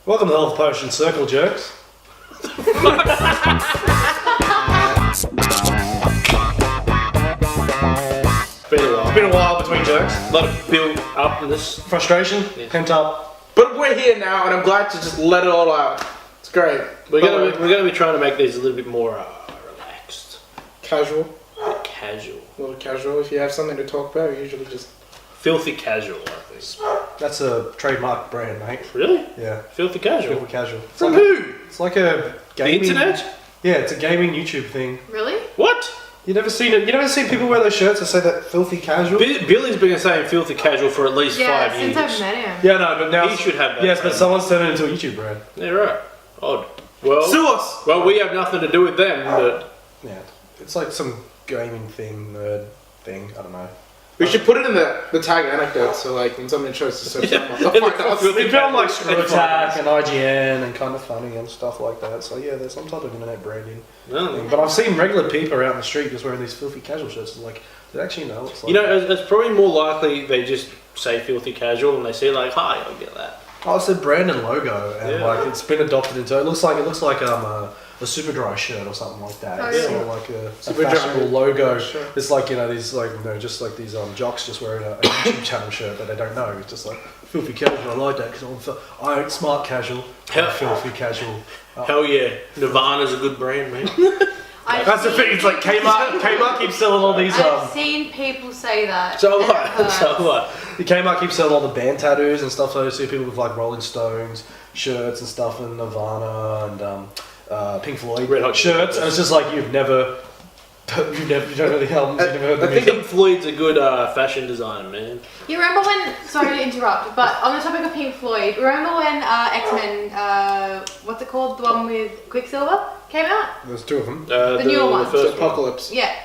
Welcome to Health Potion Circle Jerks. It's been a while between jerks. A lot of build up in this. Frustration, pent up. But we're here now, and I'm glad to just let it all out. It's great. We're gonna be trying to make these a little bit more relaxed, Casual. casual, A little casual. If you have something to talk about, you usually just... filthy casual. I think. That's a trademark brand, mate. Really? Yeah. Filthy casual. Super casual. From who? It's like a The gaming... internet? Yeah, it's a gaming YouTube thing. Really? What? You never seen it? You never seen people wear those shirts that say that filthy casual? Billy's been saying filthy casual for at least Yeah, 5 since years. I've met him. Yeah, no, but now... He should have that Yes, but brand. someone's turned it into a YouTube brand. Yeah, right. Odd. Well, Sue us! well, we have nothing to do with them, but Yeah. It's like some gaming thing, nerd thing, I don't know. We should put it in the tag anecdote, so like when someone tries to search something, they'll In the find us. filthy They found like casual. Screw Attack and IGN and Kind of Funny and stuff like that. So yeah, there's some type of internet branding no. thing. But I've seen regular people out in the street just wearing these filthy casual shirts. It's like, do they actually know? It's like, You know, it's probably more likely they just say filthy casual and they say like, "Hi, I'll get that." oh, it's a brand and logo, and Yeah. like it's been adopted into. It looks like a Superdry shirt or something like that. Oh, It's yeah. sort of like a Superdry fashionable logo. shirt. It's like these like just like these jocks just wearing a YouTube channel shirt that they don't know. It's just like filthy casual. I like that because I ain't smart casual. I'm Hell- filthy casual. Hell yeah, Nirvana's a good brand, man. That's the thing. It's like Kmart keeps selling all these. I've seen people say that. So and it what? hurts. So what? Kmart keeps selling all the band tattoos and stuff. So you see people with like Rolling Stones shirts and stuff, and Nirvana and Pink Floyd Red Hot Chili shirts. And it's just like you don't know the albums. You've never heard the I think music. Pink Floyd's a good fashion designer, man. You remember when? Sorry to interrupt, but on the topic of Pink Floyd, remember when X-Men? What's it called? The one with Quicksilver came out. There's two of them. The newer one. The first one. Apocalypse. Yeah.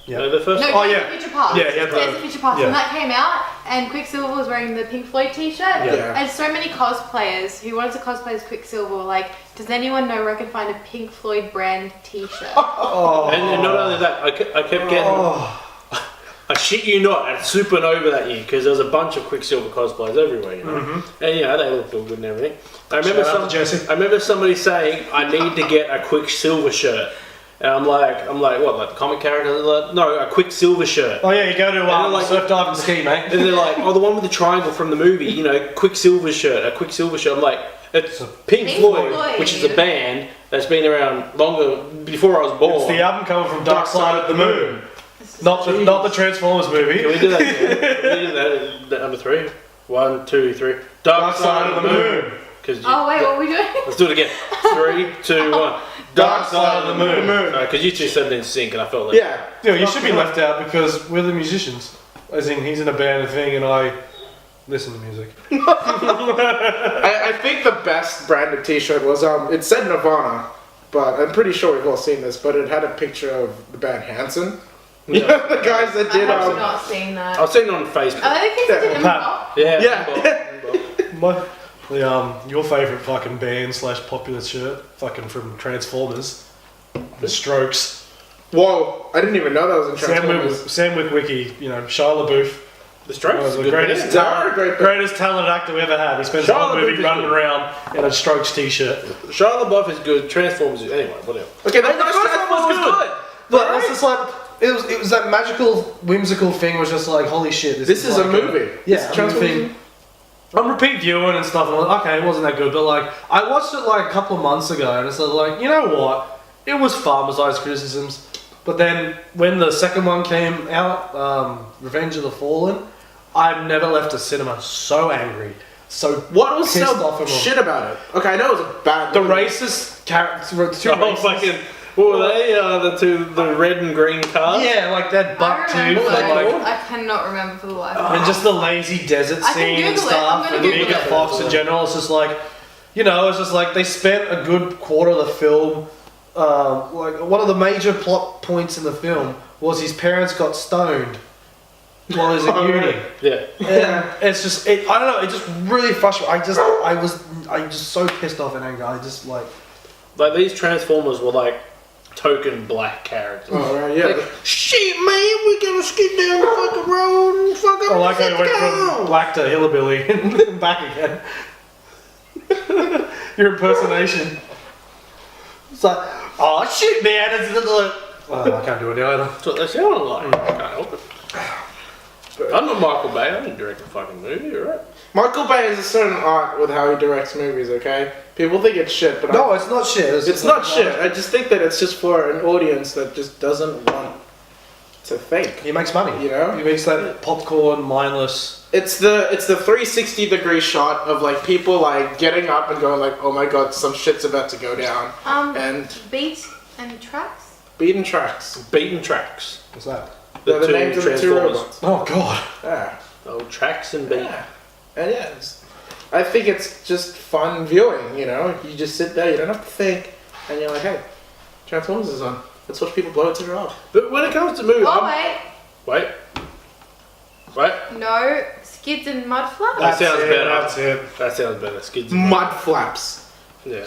Yeah. No, the first No, one. Oh, Days yeah. of Future Past. Yeah, yeah, Days of Future Past. yeah. When that came out, and Quicksilver was wearing the Pink Floyd T-shirt, Yeah. and so many cosplayers who wanted to cosplay as Quicksilver were like, "Does anyone know where I can find a Pink Floyd brand T-shirt?" Oh. And not only that, I kept getting. Oh. I shit you not, at Supernova that year because there was a bunch of Quicksilver cosplays everywhere, you know, and you know they looked all good and everything. I remember Shout out to Jesse. I remember somebody saying, "I need to get a Quicksilver shirt," and I'm like, what, like the comic character? Like, no, a Quicksilver shirt. Oh yeah, you go to then, like, surf, dive, and ski, mate. And they're like, "Oh, the one with the triangle from the movie, you know, Quicksilver shirt, a Quicksilver shirt." I'm like, "It's Pink Pink Floyd, Floyd. which is a band that's been around longer before I was born." It's the album cover from Dark Side of the Moon, not the Transformers movie. Can we do that again? Can we do that? Number 3. 1, 2, 3. Dark Side of the Moon. 'Cause Oh wait, what are we doing? let's do it again. 3, 2, 1. Dark Side of the Moon. Because you two said it in sync, and I felt like Yeah. Yeah, you should be left out because we're the musicians. As in, he's in a band and thing, and I listen to music. I think the best branded T-shirt was it said Nirvana, but I'm pretty sure we've all seen this. But it had a picture of the band Hanson. You know, the guys that I did have not seen that. I've seen it on Facebook. Are they kids that did Pat. Improv? Yeah. Your favourite fucking band / popular shirt, fucking from Transformers, The Strokes. Whoa! I didn't even know that was in Transformers. Sam Witwicky, you know, Shia LaBeouf. The Strokes. The good greatest, band. They're a great band. greatest talented actor we ever had. He spends the Shia whole LaBeouf movie is running good. around in a Strokes t-shirt. Shia LaBeouf is good. Transformers is... Anyway, whatever. Okay, that The first one was good. But it's just like it was that magical, whimsical thing. Was just like, holy shit, This is a like movie. Yeah, It's I'm Transformers. I'm repeat viewing and stuff. And I'm like, okay, it wasn't that good, but like I watched it like a couple of months ago, and it's like, you know what? It was fun besides criticisms. But then when the second one came out, Revenge of the Fallen, I've never left a cinema so angry, so What was pissed so off. shit about it? Okay, I know it was a bad. The movie. racist characters, two Oh, racists. fucking... What were they? The red and green cars? Yeah, like that I buck tooth, remember. and like. I cannot remember for the life of me. And just the lazy desert I can scene and Google it. I'm stuff, gonna and Google Megan it. Fox in general. It's just like, you know, it's just like they spent a good quarter of the film. Like one of the major plot points in the film was his parents got stoned while he was at uni. Yeah. And it's just, I don't know, it just really frustrated. I was just so pissed off and angry. I just like. Like, these Transformers were like token black characters. Oh right, yeah. Like, shit, man, we gotta skip down the fucking road and fucking. I like how he let's went go." from black to hillbilly and back again. your impersonation. It's like, oh shit, man! It's like, oh, I can't do it either. That's what they sound like. I can't help it. I'm not Michael Bay. I didn't direct a fucking movie, alright? Michael Bay has a certain art with how he directs movies. Okay, people think it's shit, but No, it's not shit. it's not shit. I just think that it's just for an audience that just doesn't want to think. He makes money. You know? He makes that popcorn, mindless. It's the 360-degree shot of like people like getting up and going like, oh my god, some shit's about to go down, and Beat and Tracks. beaten tracks. Beaten Tracks. What's that? They're the names of the two Transformers. robots. Oh god. Yeah. Oh, Tracks and Beat. Yeah. And yeah, I think it's just fun viewing, you know? You just sit there, you don't have to think, and you're like, hey, Transformers is on. Let's watch people blow each other up. But when it comes to movies, Oh wait, wait. no, Skids and Mudflap. That sounds better. That's it. That sounds better. Skids. And Mud flaps. Yeah.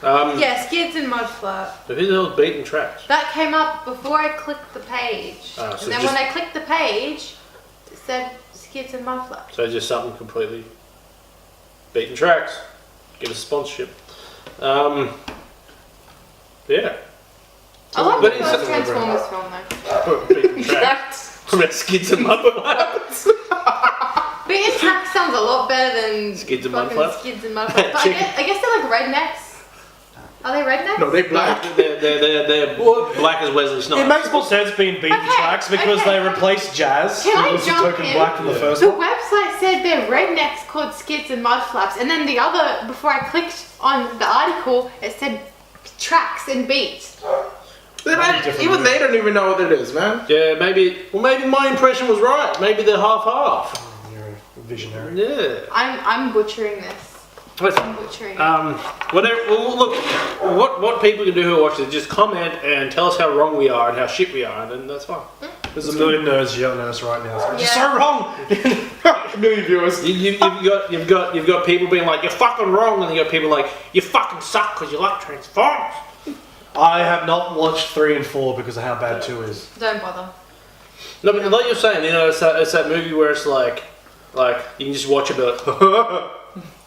Yeah, Skids and Mudflap. But who the hell's Beaten Tracks? That came up before I clicked the page, Ah, so and then just- when I clicked the page, it said Skids and Mudflap. So just something completely. Beaten Tracks. Get a sponsorship. Yeah. I like But the it's- first Transformers film though. Beaten Tracks. About Skids and Mudflaps. Beaten Tracks sounds a lot better than Skids and fucking Mudflap? Skids and Mudflap. But I Chicken. guess they're like rednecks. Are they rednecks? No, they black. They're black as Wesley It Snipes. makes more sense being beaten Okay, tracks because okay. they replaced Jazz, Can who I was the jump token in? black in the first The one. website said they're rednecks called Skids and Mudflaps, and then the other, before I clicked on the article, it said Tracks and Beats. Even they don't even know what it is, man. Yeah, maybe my impression was right. Maybe they're half. You're a visionary. Yeah. I'm butchering this. I'm butchering it. Whatever. Well, look, what people can do who watch it, just comment and tell us how wrong we are and how shit we are, and then that's fine. There's a million nerds yelling at us right now. It's like, "You're Yeah. so wrong." A million viewers. You've got people being like, you're fucking wrong, and you got people like, you fucking suck because you like Transformers. I have not watched 3 and 4 because of how bad 2 is. Don't bother. No, but like you're saying, you know, it's that movie where it's like you can just watch it, but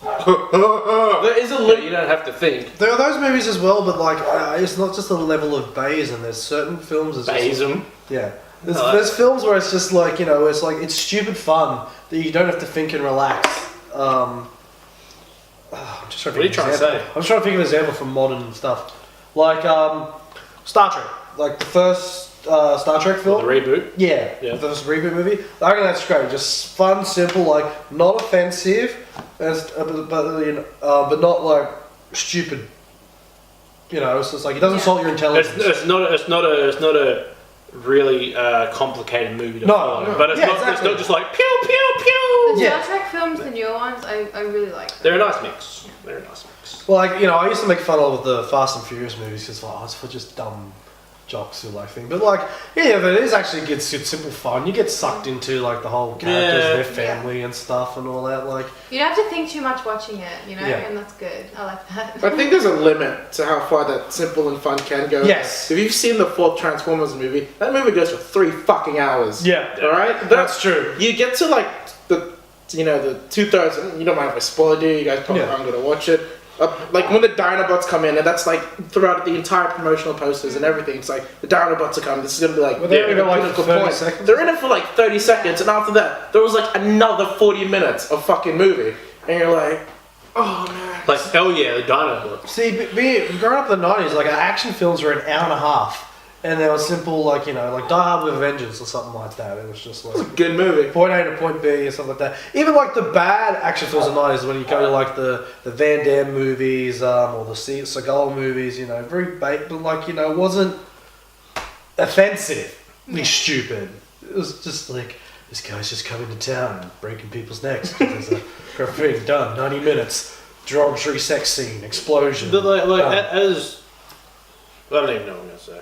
There is a you limit. don't have to think. There are those movies as well, but like it's not just the level of Bayism. There's certain films. As Baism. Yeah. There's, No, there's films where it's just like, you know, it's stupid fun that you don't have to think and relax. I'm just trying to What are think you of an trying to example. say? I'm just trying to think of an example from modern stuff. Like Star Trek. Like the first Star Trek film. The reboot. Yeah, Yeah. the first reboot movie. I think that's great. Just fun, simple, like not offensive, but not like stupid. You know, it's just like it doesn't Yeah. insult your intelligence. It's not a really complicated movie to No, follow, no. but it's Yeah, not exactly. it's not just like pew pew The pew. Yeah. Star Trek films, the newer ones, I really like them. They're a nice mix. They're a nice mix. Well, like, you know, I used to make fun of the Fast and Furious movies because it's for just dumb jocks who like thing. But like, yeah, but it is actually good, simple fun. You get sucked into like the whole characters, Yeah. their family and stuff and all that. Like, You don't have to think too much watching it, you know, Yeah. and that's good. I like that. I think there's a limit to how far that simple and fun can go. Yes. If you've seen the 4th Transformers movie, that movie goes for 3 fucking hours. yeah, Alright? that's true. You get to like the 2/3, you don't mind if I spoil it, do you? You guys probably Yeah. aren't gonna watch it. Like when the Dinobots come in, and that's like throughout the entire promotional posters and everything. It's like the Dinobots are coming. This is gonna be like Well, they're in it like pinnacle for 30 point. seconds. They're in it for like 30 seconds, and after that, there was like another 40 minutes of fucking movie, and you're like, oh man. Like hell yeah, the Dinobots. See, growing up in the 90s, like action films were an hour and a half. And they were simple, like, you know, like Die Hard with a Vengeance or something like that. It was just like Good movie. point A to point B or something like that. Even like the bad action films in the 90s, when you go to like the Van Damme movies or the Seagal movies, you know, very bait, but like, you know, it wasn't offensively stupid. It was just like, this guy's just coming to town and breaking people's necks because there's a graffiti done, 90 minutes, derogatory sex scene, explosion. But like done. as I don't even know what I'm gonna say.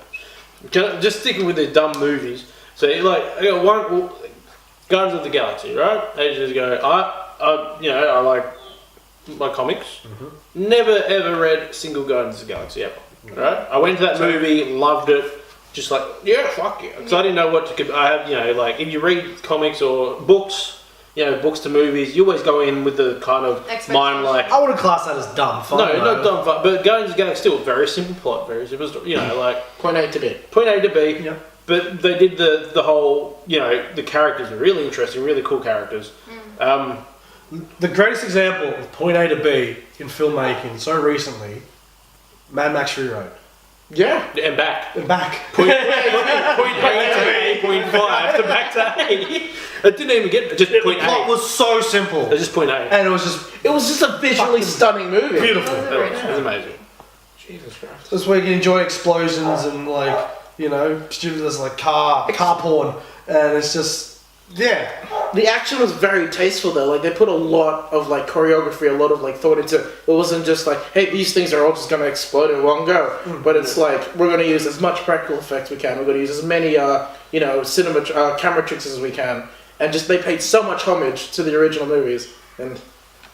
Just sticking with the dumb movies. So like I got one Guardians of the Galaxy, right? Ages ago, I like my comics. Mm-hmm. Never ever read a single Guardians of the Galaxy ever. Right? I went to that movie, loved it. Just like, yeah, fuck yeah. Because I didn't know what to. I have, you know, like if you read comics or books, books to movies, you always go in with the kind of mind like. I wouldn't class that as dumb fun. No, though. not dumb fun, but Guardians of the Galaxy still very simple plot, very simple story. Like Point A to B. point A to B. Yeah. But they did the whole, the characters were really interesting, really cool characters. The greatest example of point A to B in filmmaking so recently, Mad Max Fury Road. Yeah. And back. And back. Point A to A, point 5 to back to A. I didn't even get it, just The point plot A. was so simple. It was just point A. And it was just It was just a visually stunning movie. beautiful. It was It was amazing. Jesus Christ. That's where you can enjoy explosions and stupid as like car porn. And it's just, yeah. The action was very tasteful though. Like they put a lot of like choreography, a lot of like thought into it. It wasn't just like, hey, these things are all just gonna explode in one go. But it's like we're gonna use as much practical effects we can. We're gonna use as many camera tricks as we can. And just they paid so much homage to the original movies. And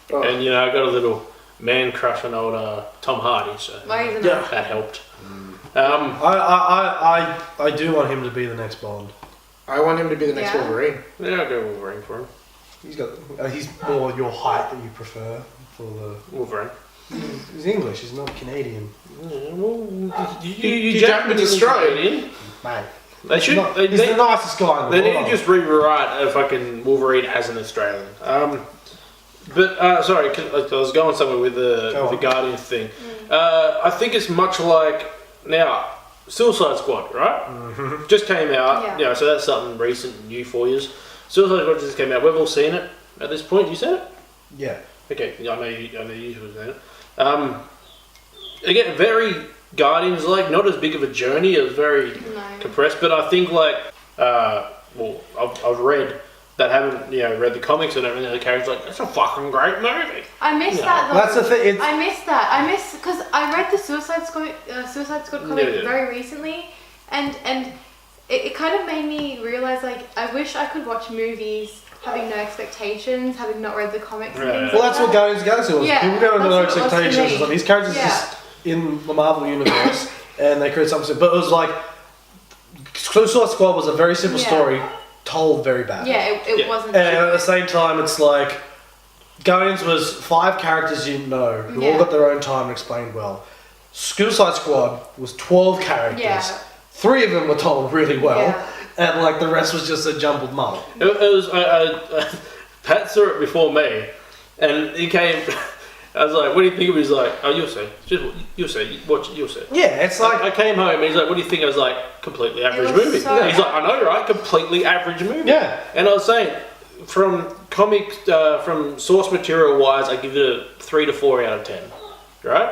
And I got a little man crush on old Tom Hardy, so Why isn't Yeah. that helped. I do want him to be the next Bond. I want him to be the next Yeah. Wolverine. Yeah, I'll go Wolverine for him. He's more your height that you prefer for the. Wolverine. He's English. He's not Canadian, Yeah, well, You Japanese destroyed. Canadian. mate. They should. He's the nicest guy in the They world. need to just rewrite a fucking Wolverine as an Australian. Sorry, 'cause I was going somewhere with the Guardians thing. I think it's much like now Suicide Squad, right? Mm-hmm. Just came out. Yeah. So that's something recent, new for years. Suicide Squad just came out. We've all seen it at this point. You seen it? Yeah. Okay, I know you have seen it. Again, very Guardians like, not as big of a journey. It was very No. compressed, but I think I've read that haven't read the comics and everything. The characters like, it's a fucking great movie. I missed Yeah. that though. That's the thing. I missed that. Because I read the Suicide Squad comic Yeah. very recently, and it kind of made me realize like I wish I could watch movies having no expectations, having not read the comics and Right. things Well, like that's what Guardians of the Galaxy was. Yeah, People go into no that's what it was for expectations. me. Like, these characters Yeah. just in the Marvel universe, and they create something. But it was like Suicide Squad was a very simple Yeah. story, told very bad. Yeah, it Yeah. wasn't. And at the same time, it's like Guardians was 5 characters you know who all Yeah. got their own time and explained well. Suicide Squad was 12 characters. Yeah. 3 of them were told really well, Yeah. and like the rest was just a jumbled mull. It was. Pat saw it before me, and he came. I was like, "What do you think of it?" He's like, "Oh, you'll see. You'll see. Watch. You'll see." Yeah, it's like I came home and he's like, "What do you think?" I was like, "Completely average was movie." so He's like, "I know, right? Completely average movie." yeah. And I was saying, from comic, from source material wise, I give it a 3 to 4 out of 10. Right?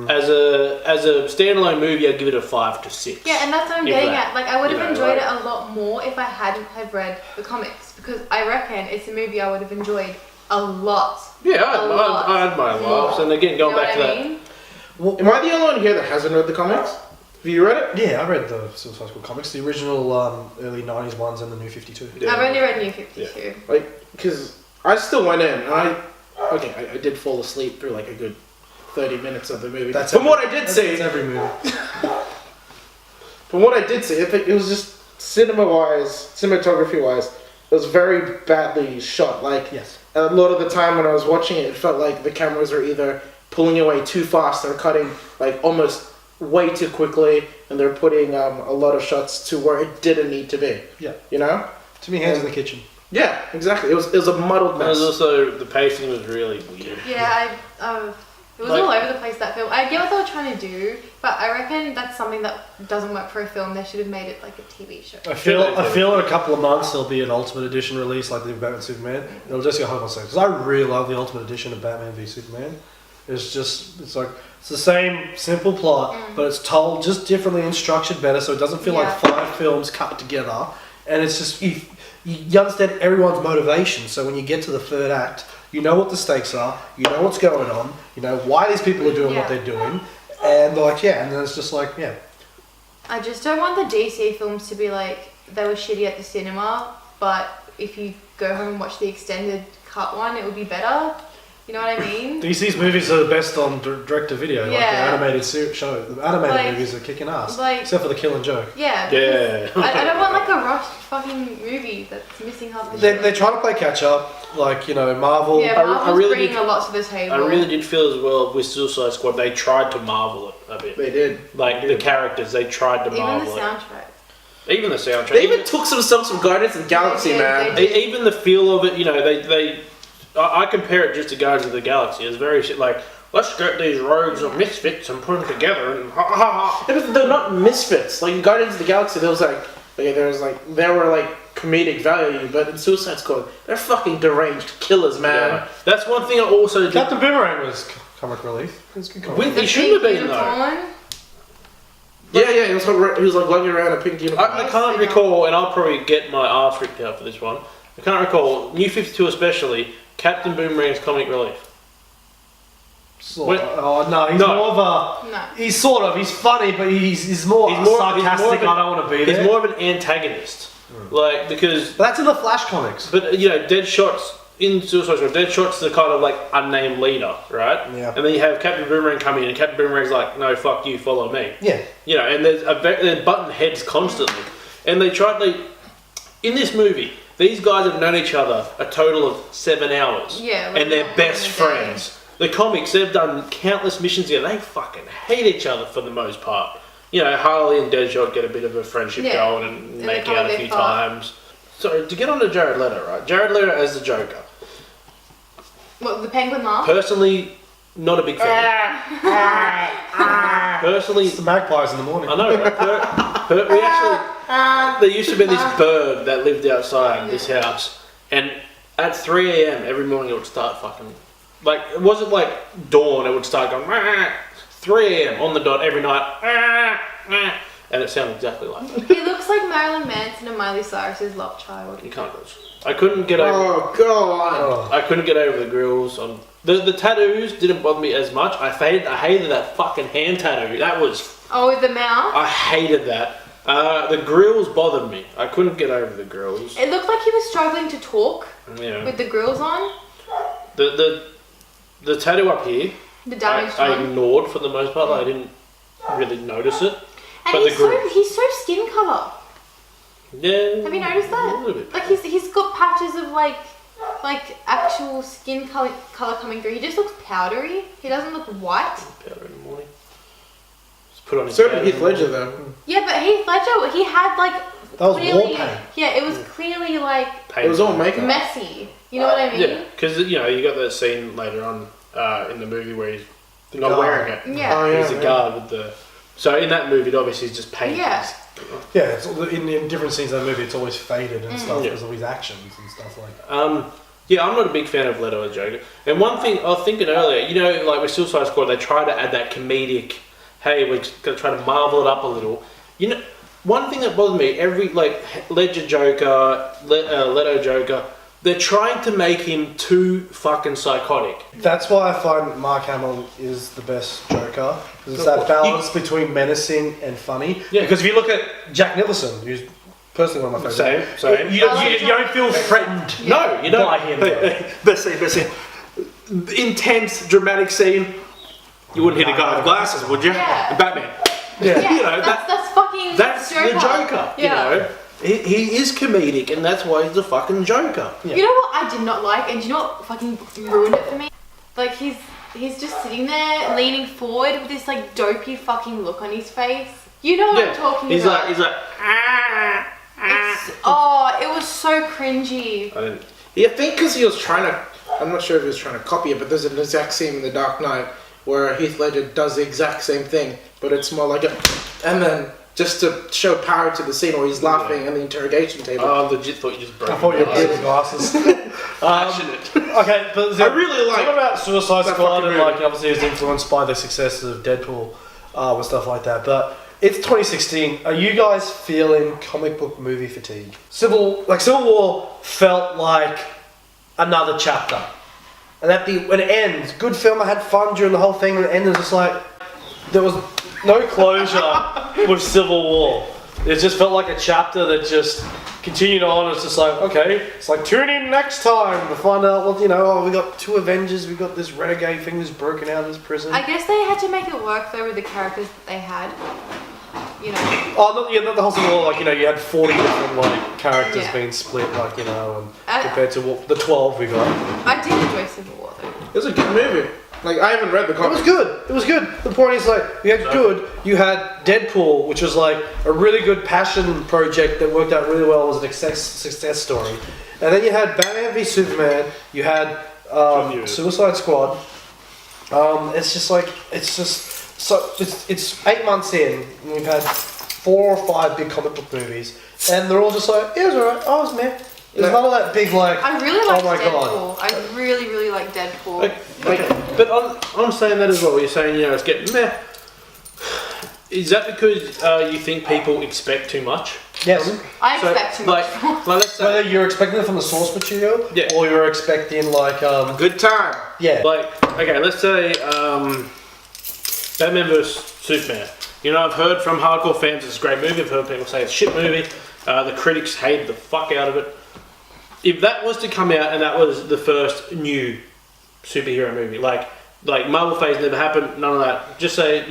As a standalone movie, I give it a 5 to 6. Yeah, and that's what I'm If getting that. at. Like, I would have You know, enjoyed like- it a lot more if I hadn't have read the comics, because I reckon it's a movie I would have enjoyed a lot. Yeah, A lot I had my laughs, more. and again, You going know back what to I that. mean? Am I the only one here that hasn't read the comics? Have you read it? Yeah, I read the Suicide Squad comics, the original early 90s ones and the new 52. Yeah. I've only read New 52. Like, because I still went in and I did fall asleep through like a good 30 minutes of the movie. From what I did see, It's every movie. from what I did see, I think it was just cinematography wise, it was very badly shot. Like, Yes. a lot of the time when I was watching it, it felt like the cameras were either pulling away too fast or cutting like almost way too quickly, and they're putting a lot of shots to where it didn't need to be. Yeah. You know? Too many hands in the kitchen. Yeah, exactly. It was a muddled It was mess. also, the pacing was really weird. Yeah, it was Like- all over the place, that film. I get what they were trying to do, but I reckon that's something that doesn't work for a film. They should have made it like a TV show. I feel in a couple of months there'll be an Ultimate Edition release like the Batman Superman. It'll just go home on because I really love the Ultimate Edition of Batman v Superman. It's the same simple plot, but it's told just differently and structured better, so it doesn't feel like Yeah. 5 films cut together. And it's just you understand everyone's motivation. So when you get to the 3rd act, you know what the stakes are, you know what's going on, you know why these people are doing what Yeah. they're doing, and they're like, yeah, and then it's just like, yeah. I just don't want the DC films to be like they were shitty at the cinema, but if you go home and watch the extended cut one, it would be better. You know what I mean? DC's movies are the best on direct-to-video, like the Yeah. animated show. The animated Like- movies are kicking ass, like- except for The Killing Joke. Yeah. Yeah. I don't want like a rushed fucking movie that's missing half the They shit. try to play catch up. like, you know, Marvel. Yeah, Marvel's really bringing did- a lot to the table. I really did feel as well with Suicide Squad. They tried to marvel it a bit. They did. Like the characters, they tried to Even the marvel it. soundtrack. Even the soundtrack. They even took some stuff from Guardians of the Galaxy, They did, man. they did. Even the feel of it, you know, I compare it just to Guardians of the Galaxy. It's very like, let's get these rogues of misfits and put them together and ha ha ha. Yeah, but they're not misfits. Like in Guardians of the Galaxy, there were like comedic value, but in Suicide Squad, they're fucking deranged killers, man. Yeah. That's one thing I also did. Captain Boomerang was comic relief. It was good comic With- relief. He shouldn't have pink been, though. unicorn. Yeah, he was like lugging around a pink uniform. I can't recall, and I'll probably get my ass ripped out for this one. I can't recall, New 52 especially, Captain Boomerang's comic relief. Sort of. Oh no, he's No. more of a. No. He's sort of. He's funny, but he's more sarcastic. I don't want to be He's there. more of an antagonist. Like, because, But that's in the Flash comics. but you know, Deadshot's, in Suicide Squad, Deadshot's the kind of like unnamed leader, right? Yeah. And then you have Captain Boomerang come in, and Captain Boomerang's like, no, fuck you, follow me. Yeah. You know, and they're button heads constantly. And in this movie, these guys have known each other a total of 7 hours. Yeah, like And they're not best in a day. friends. The comics, they've done countless missions together. They fucking hate each other for the most part. You know, Harley and Deadshot get a bit of a friendship Yeah. going and And make they out come a a few bit far. times. So, to get on to Jared Leto, right? Jared Leto as the Joker. What, the penguin laugh? Personally, not a big fan. Personally, It's the magpies in the morning. I know, right? We actually, there used to be this bird that lived outside this house, and at 3 a.m. every morning it would start fucking, like, it wasn't like dawn, it would start going, 3 a.m. on the dot every night, and it sounded exactly like that. He looks like Marilyn Manson and Miley Cyrus's love child. You can't go. I couldn't get over. Oh god. Oh. I couldn't get over the grills. The tattoos didn't bother me as much. I hated that fucking hand tattoo. That was, Oh, with the mouth? I hated that. The grills bothered me. I couldn't get over the grills. It looked like he was struggling to talk Yeah. with the grills on. The tattoo up here, The damaged I one. ignored for the most part. I didn't really notice it. And but he's the grills. he's so skin color. Yeah. Have you noticed A that? little bit. Like he's got patches of like actual skin color coming through. He just looks powdery. He doesn't look white. Powder in the morning. Just put on his So did powder Heath in the Ledger morning. though. Yeah, but Heath Ledger, he had like That was clearly, war paint. yeah, it was clearly like It was all makeup. messy. You know what I mean? Yeah, because you know you got that scene later on in the movie where he's not guard. wearing it. Yeah. Oh, yeah. He's a guard with the. So in that movie, it obviously, he's just painted. Yeah. Yeah, it's, in different scenes of the movie, it's always faded and stuff Yeah. because of his actions and stuff like that. Yeah, I'm not a big fan of Leto as Joker. And one thing I was thinking earlier, you know, like with Suicide Squad, they try to add that comedic. Hey, we're just gonna try to marvel it up a little. You know, one thing that bothered me, every like Ledger Joker, Leto Joker, they're trying to make him too fucking psychotic. That's why I find Mark Hamill is the best Joker. 'Cause it's that balance between menacing and funny. Yeah. Because if you look at Jack Nicholson, who's personally one of my favourites. Same. You don't feel threatened. No, you don't. By him, Best scene. Intense, dramatic scene. You wouldn't hit a guy with glasses, would you? Yeah. Batman. Yeah. Yeah, You know, that's fucking That's Joker. the Joker. Yeah. You know, he is comedic, and that's why he's the fucking Joker. You know what I did not like, and do you know what fucking ruined it for me? Like he's just sitting there leaning forward with this like dopey fucking look on his face. You know what I'm talking he's about? like, It was so cringy. I didn't. Yeah, I think because he was trying to. I'm not sure if he was trying to copy it, but there's an exact scene in The Dark Knight where Heath Ledger does the exact same thing, but it's more like a. And then just to show power to the scene where he's laughing in the interrogation table. I legit thought you just broke. I thought you were your with glasses. passionate. Okay, but I really like What about Suicide that Squad fucking and movie. like obviously it was influenced by the success of Deadpool and stuff like that. But it's 2016. Are you guys feeling comic book movie fatigue? Civil War felt like another chapter, and when it ends, good film. I had fun during the whole thing, and the end was just like there was no closure with Civil War. It just felt like a chapter that just continued on. It's just like, okay, it's like tune in next time to find out what, we got 2 Avengers, we got this renegade thing that's broken out of this prison. I guess they had to make it work though with the characters that they had. You know. Not the whole Civil War, you had 40 different, characters Yeah. being split, and compared to the 12 we got. I did enjoy Civil War though. It was a good movie. Like I haven't read the It comics. was good. It was good. The point is, like, you had good. You had Deadpool, which was like a really good passion project that worked out really well. It was an success story. And then you had Batman v Superman. You had Suicide Squad. It's just like it's 8 months in, and we've had 4 or 5 big comic book movies, and they're all just like, yeah, it was alright. Oh, it was meh. There's none of that big like. I really liked oh my Deadpool. God. I really like Deadpool. But I'm saying that as well. You're saying, it's getting meh. Is that because you think people expect too much? Yes. I expect too much. Like let's say, Whether you're expecting it from the source material, Yeah. or you're expecting like Good time. yeah. okay, let's say Batman vs Superman. I've heard from hardcore fans it's a great movie. I've heard people say it's a shit movie. The critics hated the fuck out of it. If that was to come out and that was the first new superhero movie, like Marvel phase never happened, none of that. Just say,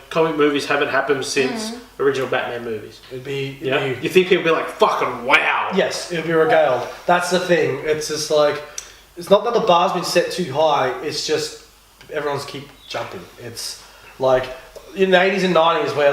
comic movies haven't happened since original Batman movies. It'd be You think people would be like, fucking wow. yes, it'd be regaled. That's the thing. It's just like it's not that the bar's been set too high. It's just everyone's keep jumping. It's like in the 80s and 90s where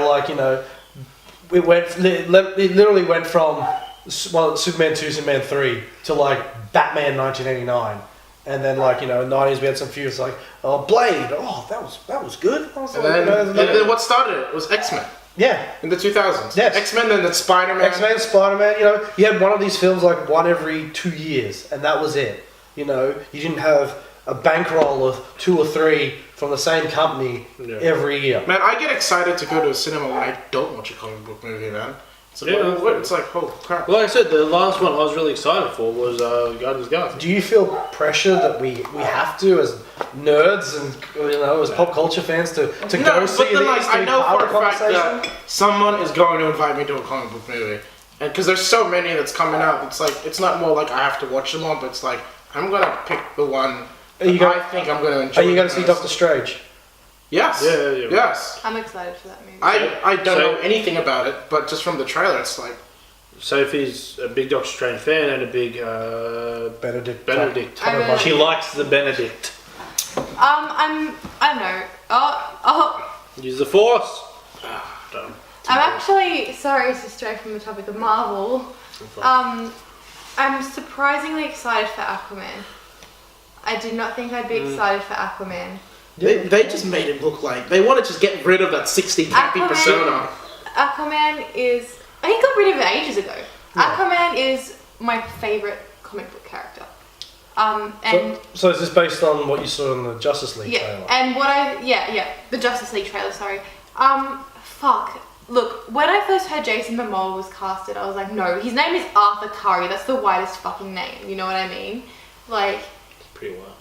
it literally went from Superman 2, Superman 3 to like Batman 1989. And then, in the 90s, we had some few. It's like, Blade. Oh, that was good. I was And like, then what started it was X-Men yeah, in the 2000s. Yes. X-Men, then Spider-Man. X-Men, Spider-Man. You had one of these films like one every 2 years, and that was it. You didn't have a bankroll of 2 or 3 from the same company every year. Man, I get excited to go to a cinema when I don't watch a comic book movie, man. It's like, it's like, oh crap. Like I said, the last one I was really excited for was Guardians of the Galaxy. Do you feel pressure that we have to, as nerds and as pop culture fans, to go see but then, these? I to know be part for of a the fact that someone is going to invite me to a comic book movie, and because there's so many that's coming out, it's like it's not more like I have to watch them all, but it's like I'm gonna pick the one that I think I'm gonna enjoy. Are you going the to see most. Doctor Strange? Yes. Yeah. Yes. I'm excited for that movie. I don't So- know anything about it, but just from the trailer, it's like Sophie's a big Doctor Strange fan and a big Benedict. Benedict. I really- She likes the Benedict. I don't know. Use the Force. I'm actually sorry to stray from the topic of Marvel. I'm surprisingly excited for Aquaman. I did not think I'd be excited for Aquaman. they just made it look like they want to just get rid of that 60 campy Aquaman- persona. Aquaman is. He got rid of it ages ago. Yeah. Aquaman is my favorite comic book character. And So is this based on what you saw in the Justice League yeah, trailer? and the Justice League trailer. Sorry. Fuck. Look, when I first heard Jason Momoa was casted, I was like, no, his name is Arthur Curry. That's the widest fucking name. You know what I mean? Like, Pretty well.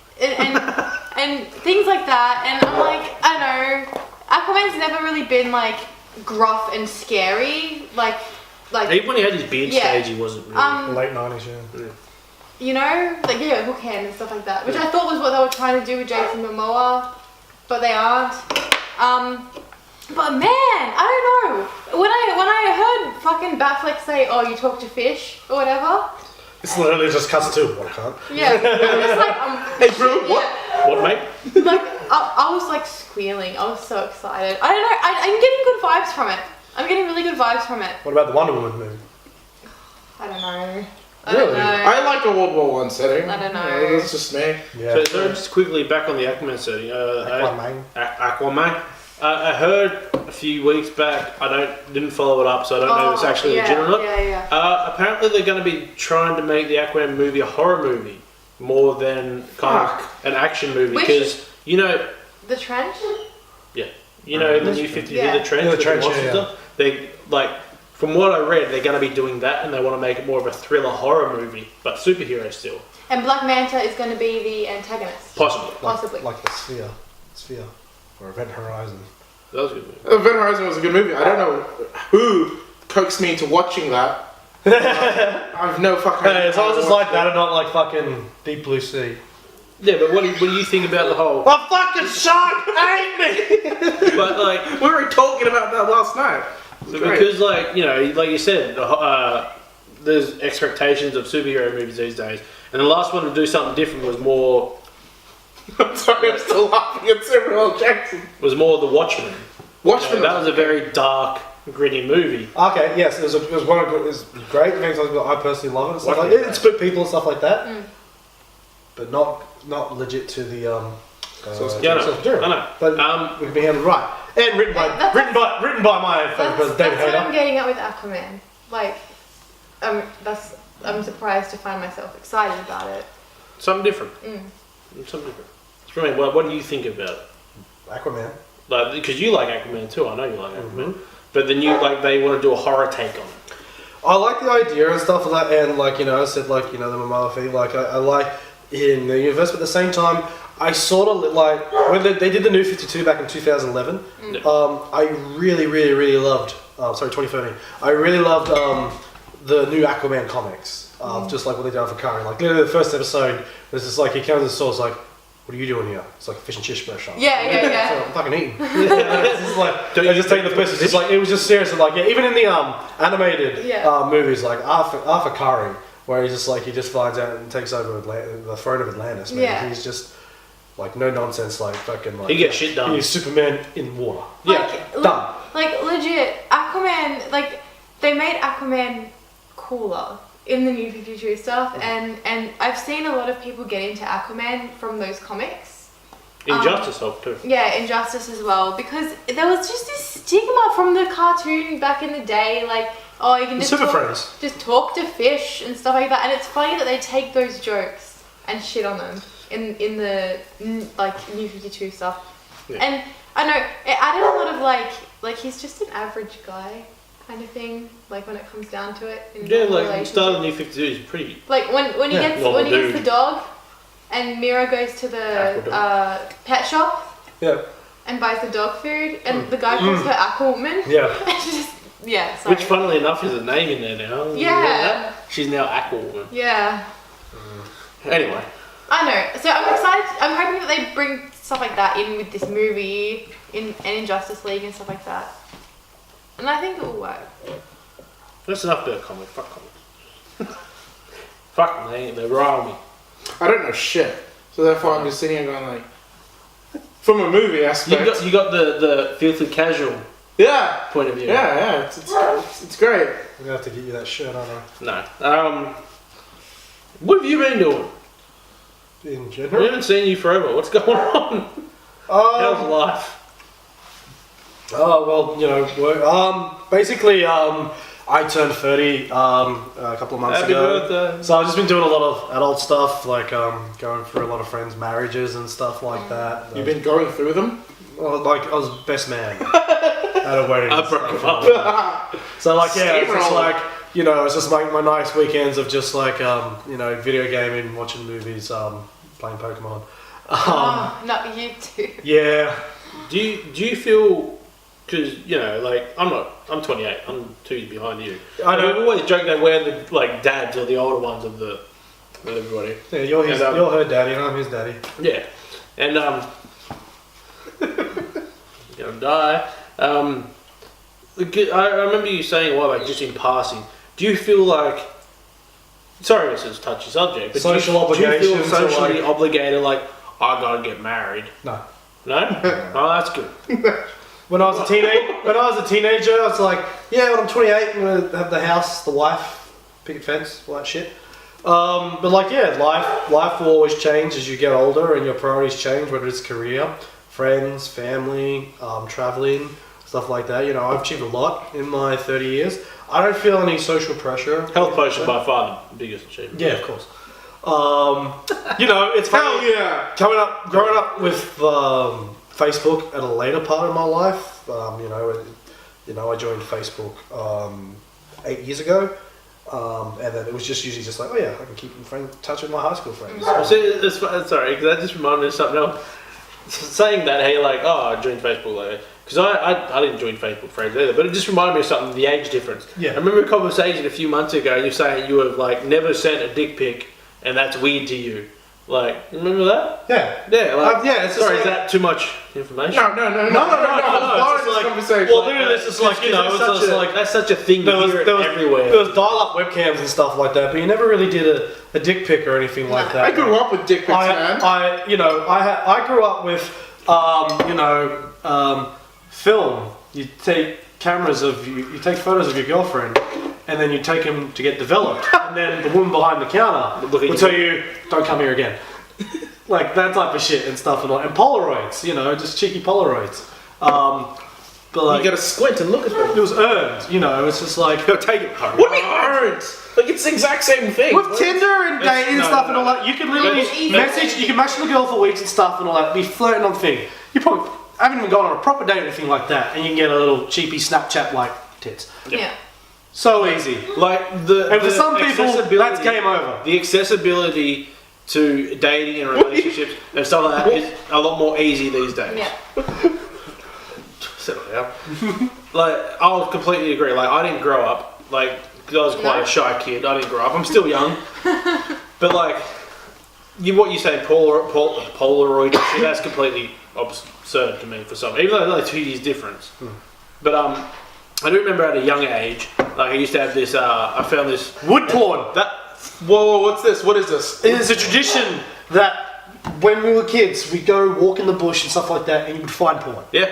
and things like that. And I'm like, I know, Aquaman's never really been like gruff and scary. Like Even when he had his beard Yeah. stage, he wasn't really. Late 90s, yeah. hook hand and stuff like that, which I thought was what they were trying to do with Jason Momoa, but they aren't. But man, I don't know. When I heard fucking Batfleck say, "Oh, you talk to fish" or whatever, It's literally just cuts to what I can't. yeah, I was like, Hey, bro, what? yeah. What, mate? Like I was like squealing. I was so excited. I don't know. I'm getting good vibes from it. I'm getting really good vibes from it. What about the Wonder Woman movie? I don't know. I Really? don't know. I like a World War One setting. I don't know. Yeah, that's just me. Yeah. So just quickly back on the Aquaman setting. Aquaman. Aquaman. I heard a few weeks back. Didn't follow it up, so I don't know if it's actually legit or not. Yeah. Apparently, they're going to be trying to make the Aquaman movie a horror movie more than kind of an action movie Which- because The trench. in the new 50 Yeah. the trench, Yeah, the with trench, monsters yeah. and stuff, they like. From what I read, they're going to be doing that, and they want to make it more of a thriller horror movie, but superhero still, And Black Manta is going to be the antagonist. possibly. Possibly. Like the Sphere. Or Event Horizon. That was a good movie. Event Horizon was a good movie. I don't know who coaxed me into watching that. I have no fucking Hey, as long as it's like that and not like fucking Deep Blue Sea. Yeah, but what do you think about the whole? A fucking shark ate me! But like, We were talking about that last night. so Great. because like you said, there's expectations of superhero movies these days, and And the last one to do something different was more Sorry, I'm still laughing at Samuel L. Jackson. The Watchmen. Watchmen. That was a very dark, gritty movie. Okay, yes, it was one of it was great. I personally love it. And stuff like, it split people and stuff like that, but not legit to the Yeah, I know. But we can be handled right and written by my favourite person, David That's what I'm Hayter. getting at with Aquaman. Like, I'm surprised to find myself excited about it. Something different. Something different. What do you think about it? Aquaman. Like, because you like Aquaman too. I know you like Aquaman. But then they want to do a horror take on it. I like the idea and stuff like that, and like I said, like the Momoa thing. Like I like it in the universe, but at the same time, I sort of like when they did the New 52 back in 2011. I really loved. 2013. I really loved the new Aquaman comics. Just like what they did for Kari. Like literally the first episode, there's just like he comes in the store, it's like, what are you doing here? It's like a fish and chip shop. Yeah. So I'm fucking eating. It's just like they just take the piss. It's just like it was just serious. And like even in the animated movies, like Arthur Curry, where he just finds out and takes over the throne of Atlantis. Man. Yeah. He's just like no nonsense. Like fucking like He gets shit done. He's Superman in water. Like, done. Like legit, Aquaman. Like they made Aquaman cooler in the New 52 stuff, and I've seen a lot of people get into Aquaman from those comics. Injustice helped too. Yeah, Injustice as well, because there was just this stigma from the cartoon back in the day, like, oh, you can just talk to fish and stuff like that, and it's funny that they take those jokes and shit on them in the like New 52 stuff. Yeah. And I know it added a lot of like he's just an average guy kind of thing, like when it comes down to it. Like start of New 52 is pretty. Like when he gets the dog, and Mira goes to the pet shop. Yeah. And buys the dog food, and the guy calls her Aquawoman. Yeah. Sorry. Which, funnily enough, is a name in there now. Yeah. She's now Aquawoman. Yeah. Anyway. I know. So I'm excited. I'm hoping that they bring stuff like that in with this movie, and in Justice League and stuff like that. And I think it will work. That's enough about comics. Fuck comics. Fuck them, they rile me. I don't know shit. So therefore I'm just sitting here going like, from a movie aspect. You got the filthy casual point of view. Yeah, it's great. I'm gonna have to get you that shirt, aren't I? No. What have you been doing? In We general. haven't seen you forever. What's going on? How's life? Oh well, work. Basically, I turned 30 a couple of months Happy ago. birthday. So I've just been doing a lot of adult stuff, like going through a lot of friends' marriages and stuff like that. You've been going through them? Well, like I was best man at a wedding. I broke him up. So like it's just Steamroller. like it's just like my nice weekends of just like video gaming, watching movies, playing Pokemon. Not you too. Yeah. Do you feel? Because I'm 28. I'm 2 years behind you. I know. We've always joked that we're the dads or the older ones of everybody. Yeah, you're her daddy, and I'm his daddy. Yeah, and gonna die. I remember you saying a while back, just in passing. Do you feel like? Sorry, this is a touchy subject. But Social do you feel obligations or socially like- obligated? Like I gotta get married. No. No. Oh, that's good. When I was a teenager, I was like, yeah, when I'm 28, I'm gonna have the house, the wife, picket fence, all that shit. But like, yeah, life will always change as you get older and your priorities change, whether it's career, friends, family, traveling, stuff like that. I've achieved a lot in my 30 years. I don't feel any social pressure. Health potion by far the biggest achievement. Yeah, of course. It's funny. Hell yeah! Growing up with Facebook at a later part of my life, I joined Facebook 8 years ago, and then it was just usually just like, oh yeah, I can keep in touch with my high school friends. Sorry, because that just reminded me of something else. Saying that, hey, like, I joined Facebook, because I didn't join Facebook friends either, but it just reminded me of something, the age difference. Yeah. I remember a conversation a few months ago, and you're saying you have, never sent a dick pic, and that's weird to you. Like, remember that? Yeah. Yeah, like, Yeah, it's just sorry, like- is that too much information? No. No, It's it's this like- conversation. Well, literally, it's just like, you know, it's just like that's such a thing. there was everywhere. There was dial-up webcams and stuff like that, but you never really did a dick pic or anything like that. I grew up with dick pics, man. I grew up with, film. You take cameras of you take photos of your girlfriend, and then you take them to get developed, and then the woman behind the counter Look at will you. tell you, "Don't come here again." Like that type of shit and stuff, and Polaroids, just cheeky Polaroids. But like, You gotta squint and look at them. it was earned, it's just like. Take it home. What do you mean earned? Like it's the exact same thing. With Tinder and dating and no, stuff no, and all that, you can literally It's easy. message, you can message the girl for weeks and stuff and all that, be flirting on thing. You probably haven't even gone on a proper date or anything like that, and you can get a little cheapy Snapchat like tits. Yeah. So easy. Like And for some people, accessibility- that's game over. The accessibility to dating and relationships and stuff like that is a lot more easy these days. Yeah. Settle down. Like, I would completely agree. Like, I didn't grow up. Like, 'cause I was quite No. a shy kid. I didn't grow up. I'm still young. But, like, what you say, Polaroid, and shit, that's completely absurd to me for some. Even though there's only 2 years difference. But, I do remember at a young age, like, I used to have this, I found this. Wood porn. Whoa, what's this? What is this? It is a tradition that when we were kids, we'd go walk in the bush and stuff like that, and you would find porn. Yeah.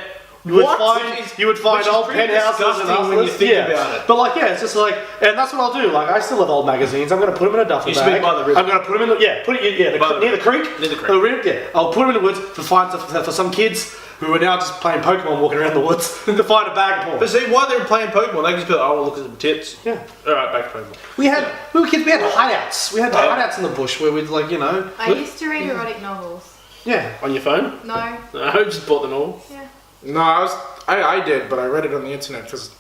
You would What? find Which is old pretty penthouses and disgusting when you houses. think Yeah. about it. But like, yeah, it's just like, and that's what I'll do. Like, I still have old magazines. I'm gonna put them in a duffel Used to be bag. by the river. I'm gonna put them in the By the near the creek. Near the creek. Yeah, I'll put them in the woods for some kids who are now just playing Pokemon, walking around the woods to find a bag of porn. But see, while they were playing Pokemon, they just be like, oh, well, look at some tits. Yeah. Alright, back to Pokemon. We were kids. We had hideouts. We had hideouts in the bush where we'd like, I used to read erotic novels. yeah. On your phone? No. No, I just bought them all. Yeah. No, I did, but I read it on the internet because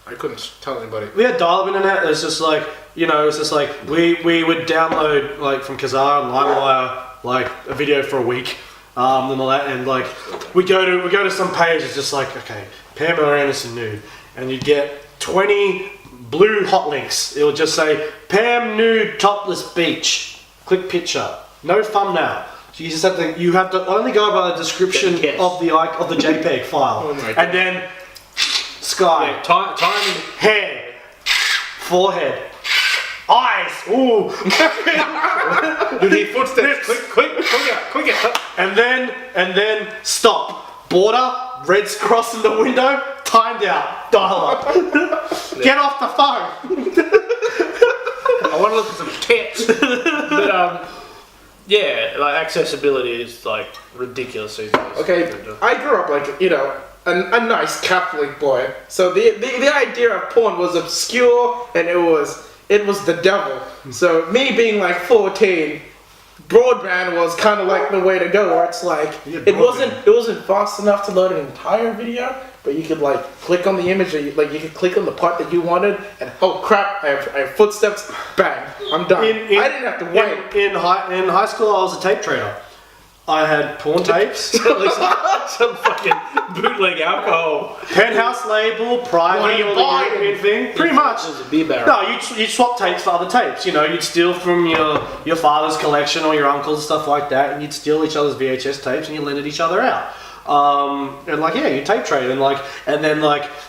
I couldn't tell anybody. We had dial-up internet. It's just like, it's just like we would download like from Kazaa and LimeWire like a video for a week, and all that, and like we go to some page. It's just like, okay, Pamela Anderson nude, and you'd get 20 blue hot links. It would just say Pam nude topless beach. Click picture. No thumbnail. So you have to only go by the description Yes. of the JPEG file, Oh my God. and then sky. Yeah, time. Hair, forehead, eyes, ooh, You hear footsteps. quicker. and then stop. Border, red's crossing the window, timed out, dial up. Get off the phone. I want to look at some tits. But, yeah, like, accessibility is, like, ridiculous these days. Okay, I grew up like a nice Catholic boy, so the idea of porn was obscure and it was the devil. So me being like 14, broadband was kind of like the way to go, where it's like Yeah, it wasn't fast enough to load an entire video, but you could like click on the image, you could click on the part that you wanted, and oh crap, I have footsteps, bang, I'm done. I didn't have to wait. In high school, I was a tape trader. I had porn tapes, Some fucking bootleg alcohol. penthouse label, private, What are you all the buying? European thing. Pretty much. It was a beer barrel. No, you'd swap tapes for other tapes. You'd steal from your father's collection or your uncle's, stuff like that, and you'd steal each other's VHS tapes and you lended each other out. And like, yeah, you tape trade and then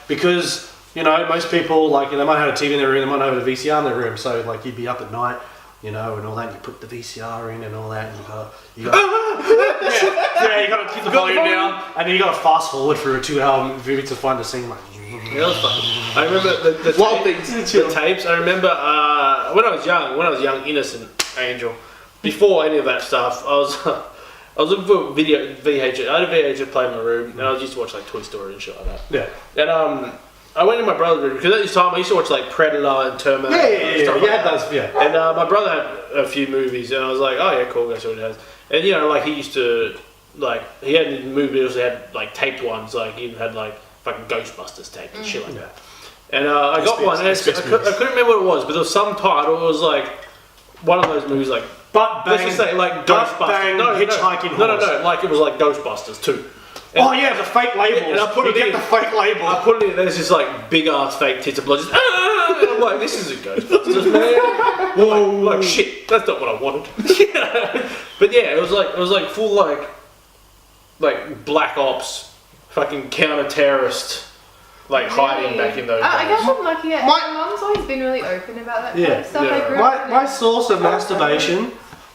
because most people they might have a TV in their room, they might have a VCR in their room, so like you'd be up at night. And all that, and you put the VCR in and all that, and you got you got to keep the volume down, and then you got to fast forward for a 2-hour movie to find the scene. Like, Yeah, that was fun. I remember the Wild tapes. I remember when I was young, innocent angel. Before any of that stuff, I was looking for VHS. I had a VHS player in my room, and I used to watch like Toy Story and shit like that. yeah. And I went in my brother's room because at this time I used to watch like Predator and Terminator. and stuff like that. Yeah. And my brother had a few movies, and I was like, oh yeah, cool, go see what it has. And he used to he had movies, he had like taped ones, like he even had like fucking Ghostbusters taped and shit like that. And I got one, and I couldn't remember what it was, but there was some title. It was like one of those movies, like But let's just say like Butt Ghostbusters. Bang Hitchhiking no, Horse. like it was like Ghostbusters 2. Oh yeah, the fake labels. And I put you it get in. the fake label. I put it in, there's just like big ass fake tits of blood. Just, and I'm like, this isn't Ghostbusters, man. Whoa, like shit, that's not what I wanted. But yeah, it was like full like Black Ops, fucking counter terrorist, like hiding back in those. I days. guess I'm lucky. My mum's always been really open about that kind of stuff. I grew up with My it. source of masturbation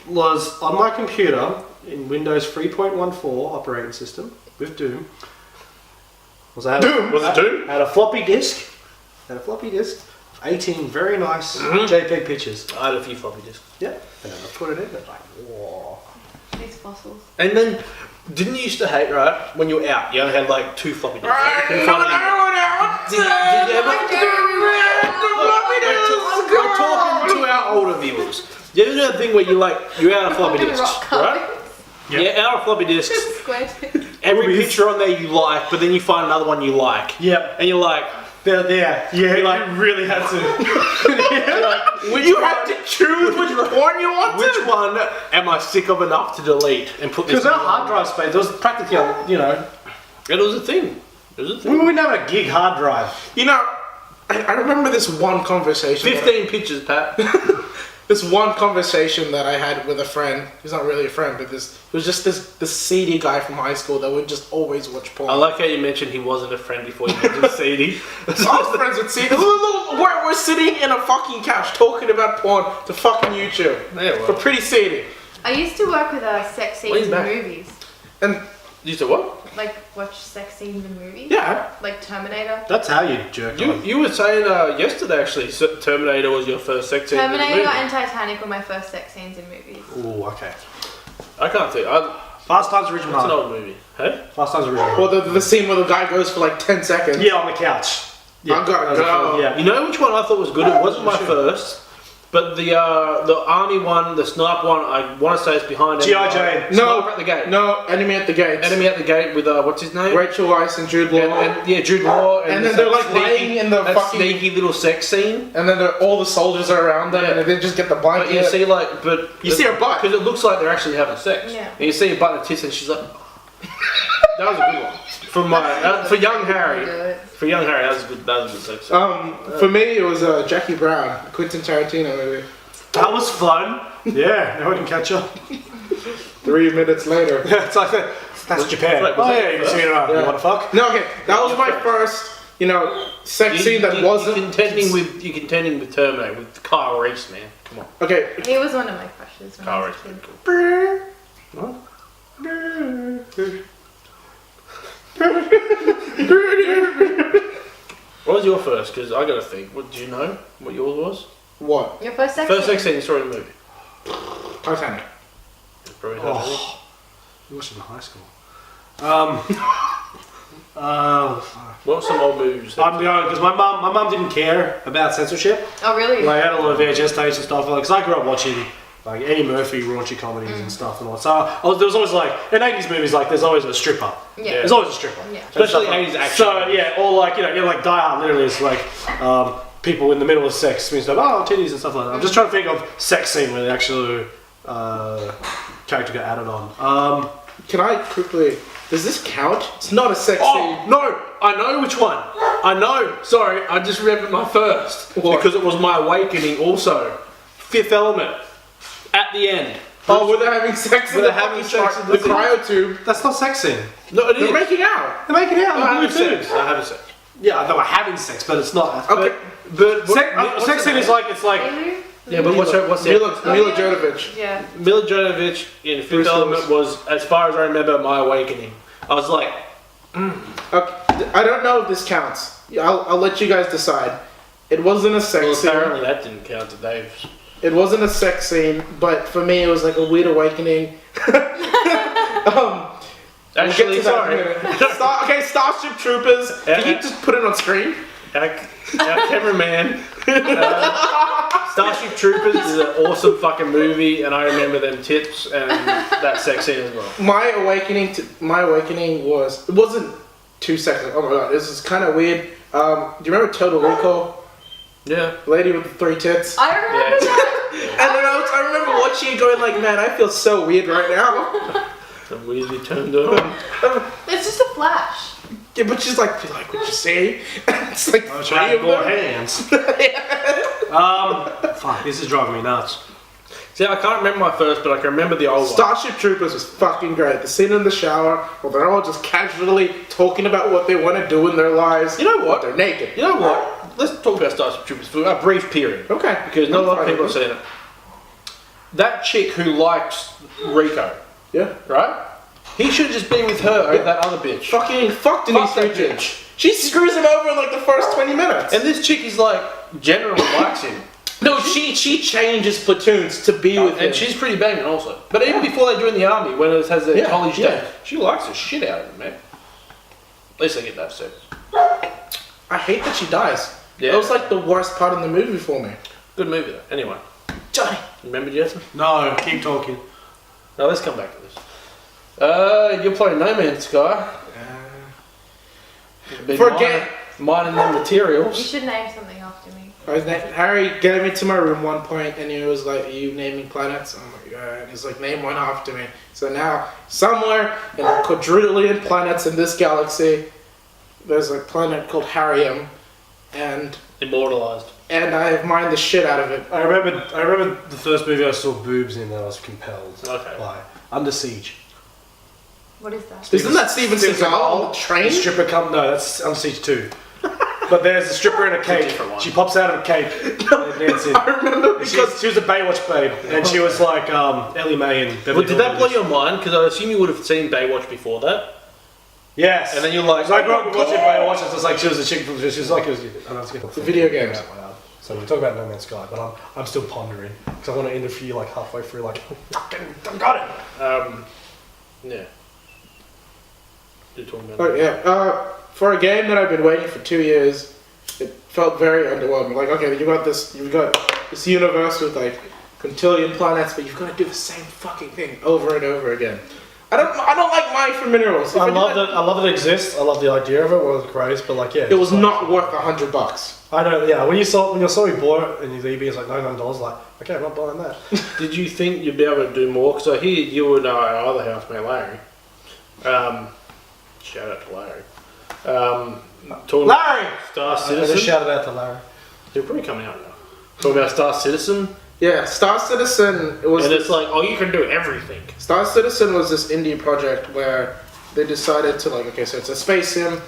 was on my computer in Windows 3.14 operating system with Doom. Was I had, Was it Doom? had a floppy disk. Had a floppy disk of 18 very nice JPEG pictures. I had a few floppy disks. Yeah, and I put it in. It's like, whoa. These fossils. And then, didn't you used to hate, right, when you were out, you only had like 2 floppy disks in front of you? Did you ever? We're talking to our older viewers. You ever do that thing where you're out of floppy disks, right? Yep. Yeah, out of floppy disks. Square tips. Every Movies. picture on there you like, but then you find another one you like. Yep. And you're like, Yeah, you really had to. you have to choose which one you want. Which one am I sick of enough to delete and put this? Because our hard drive space, there was practically, It was a thing. It was a thing. we didn't have a gig hard drive. You know, I remember this one conversation. 15 pictures, Pat. This one conversation that I had with a friend. He's not really a friend, but it was just this seedy guy from high school that would just always watch porn. I like how you mentioned he wasn't a friend before you mentioned CD. I was friends with seedy. We're sitting in a fucking couch talking about porn to fucking YouTube. Yeah, well. We're pretty seedy. I used to work with sex Lean scenes in back. movies. And You said what? Like, watch sex scenes in movies. yeah, Like Terminator. That's how you jerk off. You were saying yesterday actually Terminator was your first sex scene. in the Terminator movie. and Titanic were my first sex scenes in movies. Ooh, okay. I can't think. Fast Times at Ridgemont It's an High. old movie. Hey? Fast Times at Ridgemont well, the scene where the guy goes for like 10 seconds. Yeah, on the couch. Yeah, I'm going- that was a no. fun- yeah. You know which one I thought was good? It wasn't my first, but the army one, the sniper one. I want to say it's behind. G.I. Jane. No, Sniper at the gate. No, Enemy at the Gates. Enemy at the gate with what's his name? Rachel Weisz and Jude Law. And yeah, Jude Law. And then there's they're, that like, laying in the that fucking- sneaky little sex scene. And then all the soldiers are around them, Yeah. and they just get the But blanket. you see, You see her butt. because it looks like they're actually having sex. Yeah. And you see a butt and tits, and she's like, that was a good one for my for young Harry. Good. For young Harry, that was a good. That was a good sex scene. For me, it was Jackie Brown, Quentin Tarantino movie. That was fun. Yeah, now we can catch up. 3 minutes later. It's like that's Japan. Wait, was Oh that yeah, you can first? see it around. Yeah. You want to fuck? No, okay, that was my first, sex scene that wasn't. You're contending with Terminator with Kyle Reese, man. Come on, Okay, He was one of my crushes when Kyle I Reese. was a kid. Cool. What was your first? Because I got to think. What do you know? What yours was? what? Your first sex First scene? sex scene you saw in the movie. Titanic. Probably Titanic. Oh, you watched it in high school. Fuck. What were some old movies? I'm going because my mum didn't care about censorship. Oh, really? Like, I had a lot of VHS tapes and stuff. Because I grew up watching like Eddie Murphy raunchy comedies and stuff and all. So there was always like in 80s movies like there's always a stripper. Yeah. There's always a stripper. Yeah. Especially 80s action. So yeah, or like like Die Hard literally is like people in the middle of sex and stuff. Oh, titties and stuff like that. I'm just trying to think of sex scene where the actual character got added on. Can I quickly? Does this count? It's not a sex Oh scene. no! I know which one. I know. Sorry, I just remembered my first What? because it was my awakening. Also, Fifth Element at the end. Oh, were they having sex in Were the they having fucking sex in the the- cryo tube? That's not sex scene. No, it is. They're making out. They're making out. I on having Blue Tube. sex. I having sex. Yeah, they were having sex, but it's not. Okay. But Sex scene is like it's like. Elu? Yeah, but what's the Mila Jovovich. Yeah. Mila Jovovich in Fifth Bruce Element Willis. was, as far as I remember, my awakening. I was like, Okay. I don't know if this counts. I'll let you guys decide. It wasn't a sex well, scene. apparently that didn't count to Dave. It wasn't a sex scene, but for me, it was like a weird awakening. We'll get Actually, to that in a sorry. minute. Okay, Starship Troopers. Can you just put it on screen? Our cameraman. Starship Troopers is an awesome fucking movie, and I remember them tits and that sex scene as well. My awakening was, it wasn't 2 seconds. Oh my god, this is kind of weird. Do you remember Total Recall? Yeah. Lady with the 3 tits. I remember Yeah. that. And then I remember watching it going like, man, I feel so weird right now. And Weasley turned on. It's just a flash. Yeah, but she's like what you say? It's like I was three trying of to go them. hands. Fuck, this is driving me nuts. See, I can't remember my first, but I can remember the old one. Starship Troopers was fucking great. The scene in the shower where they're all just casually talking about what they want to do in their lives. You know what? They're naked. You know what? Let's talk about Starship Troopers for a brief period. Okay. Because not a lot of I'm people have fine seen it. That chick who likes Rico, Yeah. right? He should just be with her over that other bitch. Fucking fuck Denise Fuck that Richards. bitch. She screws him over in like the first 20 minutes. And this chick is like, generally likes him. no, she changes platoons to be with him. And she's pretty banging also. But even before they join the army, when it has their Yeah, college yeah. day, she likes the shit out of him, man. At least they get that sex. I hate that she dies. Yeah. That was like the worst part of the movie for me. Good movie though. Anyway, Johnny. remember Jetson? No, keep talking. Now let's come back to this. You're playing No Man's Sky. Been For a mining- game- mining the You materials. should name something after me. Harry came into my room one point and he was like, "Are you naming planets?" I'm like, "Yeah." And he's like, "Name one after me." So now, somewhere in a quadrillion planets in this galaxy, there's a planet called Harium, and Immortalized. I have mined the shit out of it. I remember the first movie I saw boobs in that I was compelled Okay. by. Under Siege. What is that? Isn't that Steven Seagal on the The train? stripper come no, that's Under Siege 2. But there's a stripper in a cape. different one. She pops out of a cape and dancing. I remember because She was a Baywatch babe, and she was like Ellie Mae in Beverly Well, did that blow Hills. your mind? Because I assume you would have seen Baywatch before that. Yes. And then you're like, So I grew up watching Baywatch. It's just like she was a chick from. She was like. the video games. So we talk about No Man's Sky, but I'm still pondering because I want to interview like halfway through. Like, fucking, I got it. Yeah. You're talking about Oh yeah. For a game that I've been waiting for 2 years, it felt very underwhelming. Like, okay, you've got this universe with like quintillion planets, but you've got to do the same fucking thing over and over again. I don't like mining for minerals. If I do love that- that. I love that it exists. I love the idea of it. Well, it's great, but like, yeah, It was it's like- not worth $100. I know. Yeah, when you saw me bought it and your EB is like $99, like, okay, I'm not buying that. Did you think you'd be able to do more? Because I hear you and our other housemate Larry. Shout out to Larry. Talking Larry. about Star I just Citizen. shouted out to Larry. They're probably coming out now. Talking about Star Citizen, Yeah, Star Citizen. It was. and it's like, oh, you can do everything. Star Citizen was this indie project where they decided to like, okay, so it's a space sim,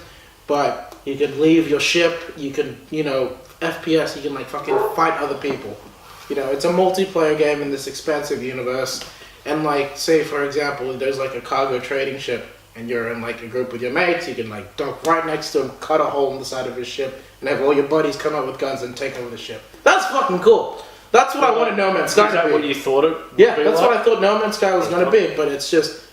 but you can leave your ship, you can, FPS, you can like fucking fight other people. It's a multiplayer game in this expansive universe, and like, say for example, there's like a cargo trading ship, and you're in like a group with your mates, you can like dock right next to him, cut a hole in the side of his ship, and have all your buddies come up with guns and take over the ship. That's fucking cool. That's what I wanted No Man's Sky Is that to what be. you thought it? would Yeah, be that's like? what I thought No Man's Sky was gonna be, but it's just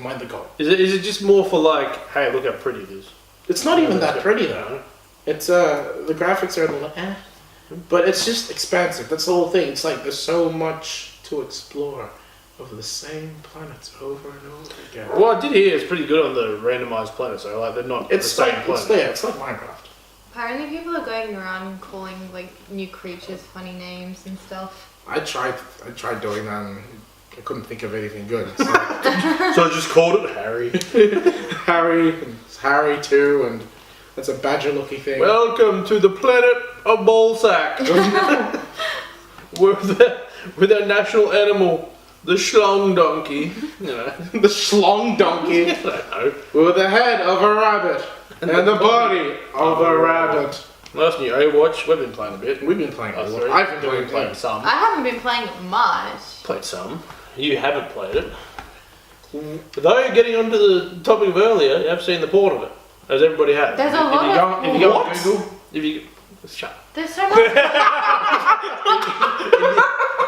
mind the goal. Is it just more for like, hey, look how pretty it is? It's not even that pretty though. It's the graphics are a little but it's just expansive. That's the whole thing. It's like there's so much to explore of the same planets over and over again. Well, I did hear it's pretty good on the randomized planets, so like they're not It's the same like planet. it's like Minecraft. Apparently, people are going around calling like new creatures funny names and stuff. I tried doing that and I couldn't think of anything good. It's like So I just called it Harry. Harry and it's Harry too, and that's a badger looking thing. Welcome to the planet of Ballsack. with our national animal, the schlong donkey. the schlong donkey I don't know. with the head of a rabbit and the body of a rabbit. Last new Overwatch, we've been playing a bit. We've been playing a Us lot. three. I've been We've playing some. I haven't been playing it much. Played some. You haven't played it. Though, getting onto the topic of earlier, you have seen the port of it, as everybody has. There's a If lot you of- go, if you go on What? Google, if you shut. There's so much.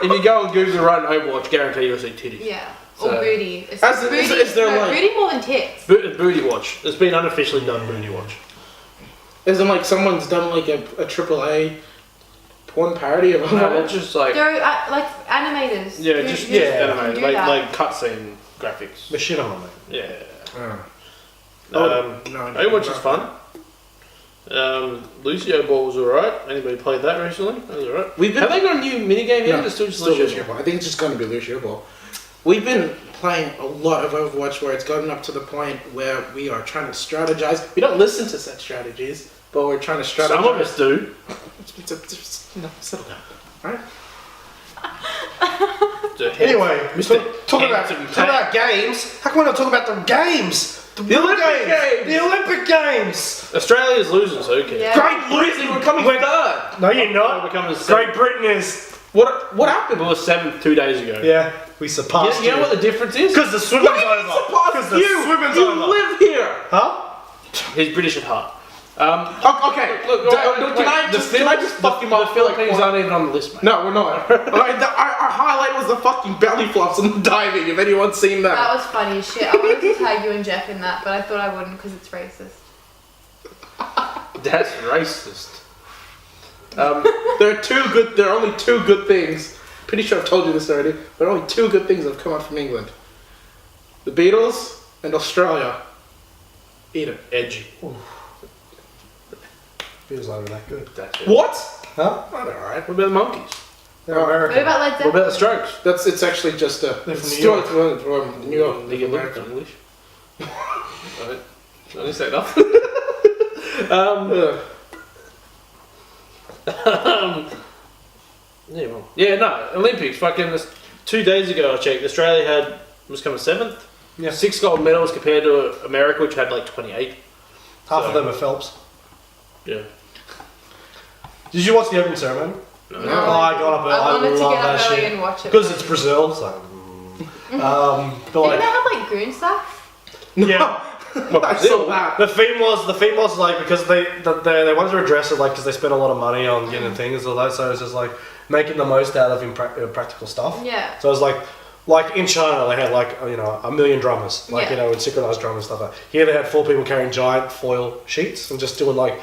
If you go on Google right in Overwatch, guarantee you'll see titties. Yeah. So- Or booty. It's As in, booty. is there, no, like- booty more than tits. Booty Watch. It's been unofficially done Booty Watch. Isn't like someone's done like a AAA porn parody of No, it's just like There are like animators. yeah, who- just who animated, do like that. cutscene graphics. The shit on it. Yeah. Oh, no, Overwatch is fun. Lucio Ball was alright. Anybody played that recently? That was alright. We've been Have they got a new minigame yet? No, It's still just still Lucio Lucio Ball. Ball. I think it's just going to be Lucio Ball. we've been playing a lot of Overwatch where it's gotten up to the point where we are trying to strategize. We don't listen to such strategies, but we're trying to strategize. Some of us do. Settle down. Alright? Anyway, Mr. talk about games. How come we not talk about the games? The Olympic Games. The Olympic Games. Australia's losing, so who cares? Yeah. Great Britain. We're coming third. No, you're not. We're coming Great seventh. Britain is. What happened? We were 7th 2 days ago. Yeah, we surpassed You know what the difference is? Because the swimming's over. Surpassed Because the you. swimming's You over. live here. Huh? He's British at heart. Okay. Look, Can I just fuck him the up for like Philippines one- aren't even on the list, mate. No, we're not. Alright, our highlight was the fucking belly flops and the diving. If anyone's seen that. That was funny as shit. I wanted to tag you and Jeff in that, but I thought I wouldn't because it's racist. That's racist. There are only two good things. Pretty sure I've told you this already. There are only two good things that have come out from England. The Beatles and Australia. Eat it. Edgy. Feels like that good. That's it. What? Huh? Alright. What about the monkeys? They're What American. about Led What Zeppelin? about the Strokes? It's actually just a. They're from it's New York. from New York. They get looked American. at English. I didn't say nothing. Yeah, no, Olympics. Fucking 2 days ago, I checked. Australia was coming 7th. Yeah. 6 gold medals compared to America, which had like 28. Half So- of them are Phelps. Yeah. Did you watch the opening ceremony? No. Oh, I got up early. I wanted to love get that up early shit. and watch it. Because it's Brazil, so. But Didn't like, they have like goon stuff? yeah. I saw that. The theme was like because they wanted to address it like because they spent a lot of money on getting things or that, so it's just like making the most out of practical stuff. Yeah. So it was like in China they had like 1 million drummers, like Yeah. and synchronized drummers and stuff like that. Here they had 4 people carrying giant foil sheets and just doing like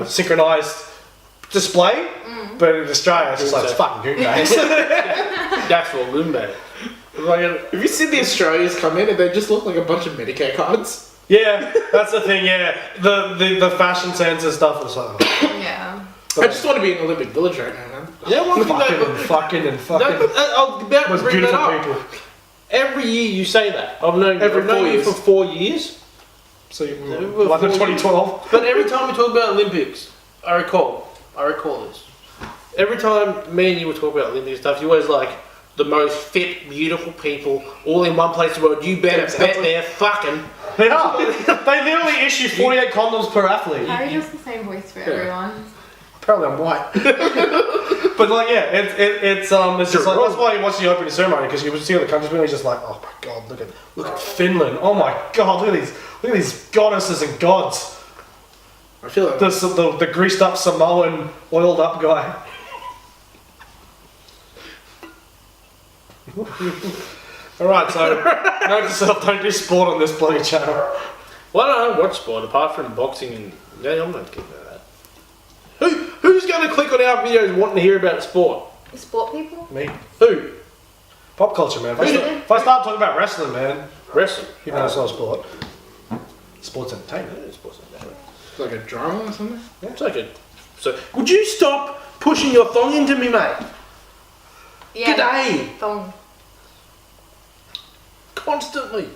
synchronized display. But in Australia it's just like it's fucking goon games. That's what Lumbe. Have you seen the Australians come in and they just look like a bunch of Medicare cards? Yeah, that's the thing. Yeah, the fashion sense and stuff was like Yeah. I just want to be in Olympic Village right now, man. Yeah, one thing fucking No, I'll about to was bring that beautiful up. people. Every year you say that. I've known Every I've known 4 you years. for 4 years. So Well, like in 4 years. 2012. But every time we talk about Olympics, I recall this. Every time me and you would talk about Olympic stuff, you always like the most fit, beautiful people all in one place in the world. You better bet they're fucking. They are. They literally issue 48 condoms per athlete. Harry does the same voice for everyone. Apparently I'm white. But like yeah, it's just like that's why you watch the opening ceremony because you would see all the countries and you're just like, oh my god, look at Finland. Oh my god, look at these goddesses and gods. I feel like The greased up Samoan oiled up guy. Alright, so note to yourself, don't do sport on this bloody channel. Why don't I watch sport apart from boxing and yeah, I'm not kidding about that. Who's going to click on our videos wanting to hear about sport? Sport people? Me. Who? Pop culture, man. If I start talking about wrestling, man, Wrestling. even though it's not sport. Sports entertainment. Yeah, sports entertainment. it's like a drama or something. It's like a. So, would you stop pushing your thong into me, mate? Yeah. G'day. Thong. Constantly.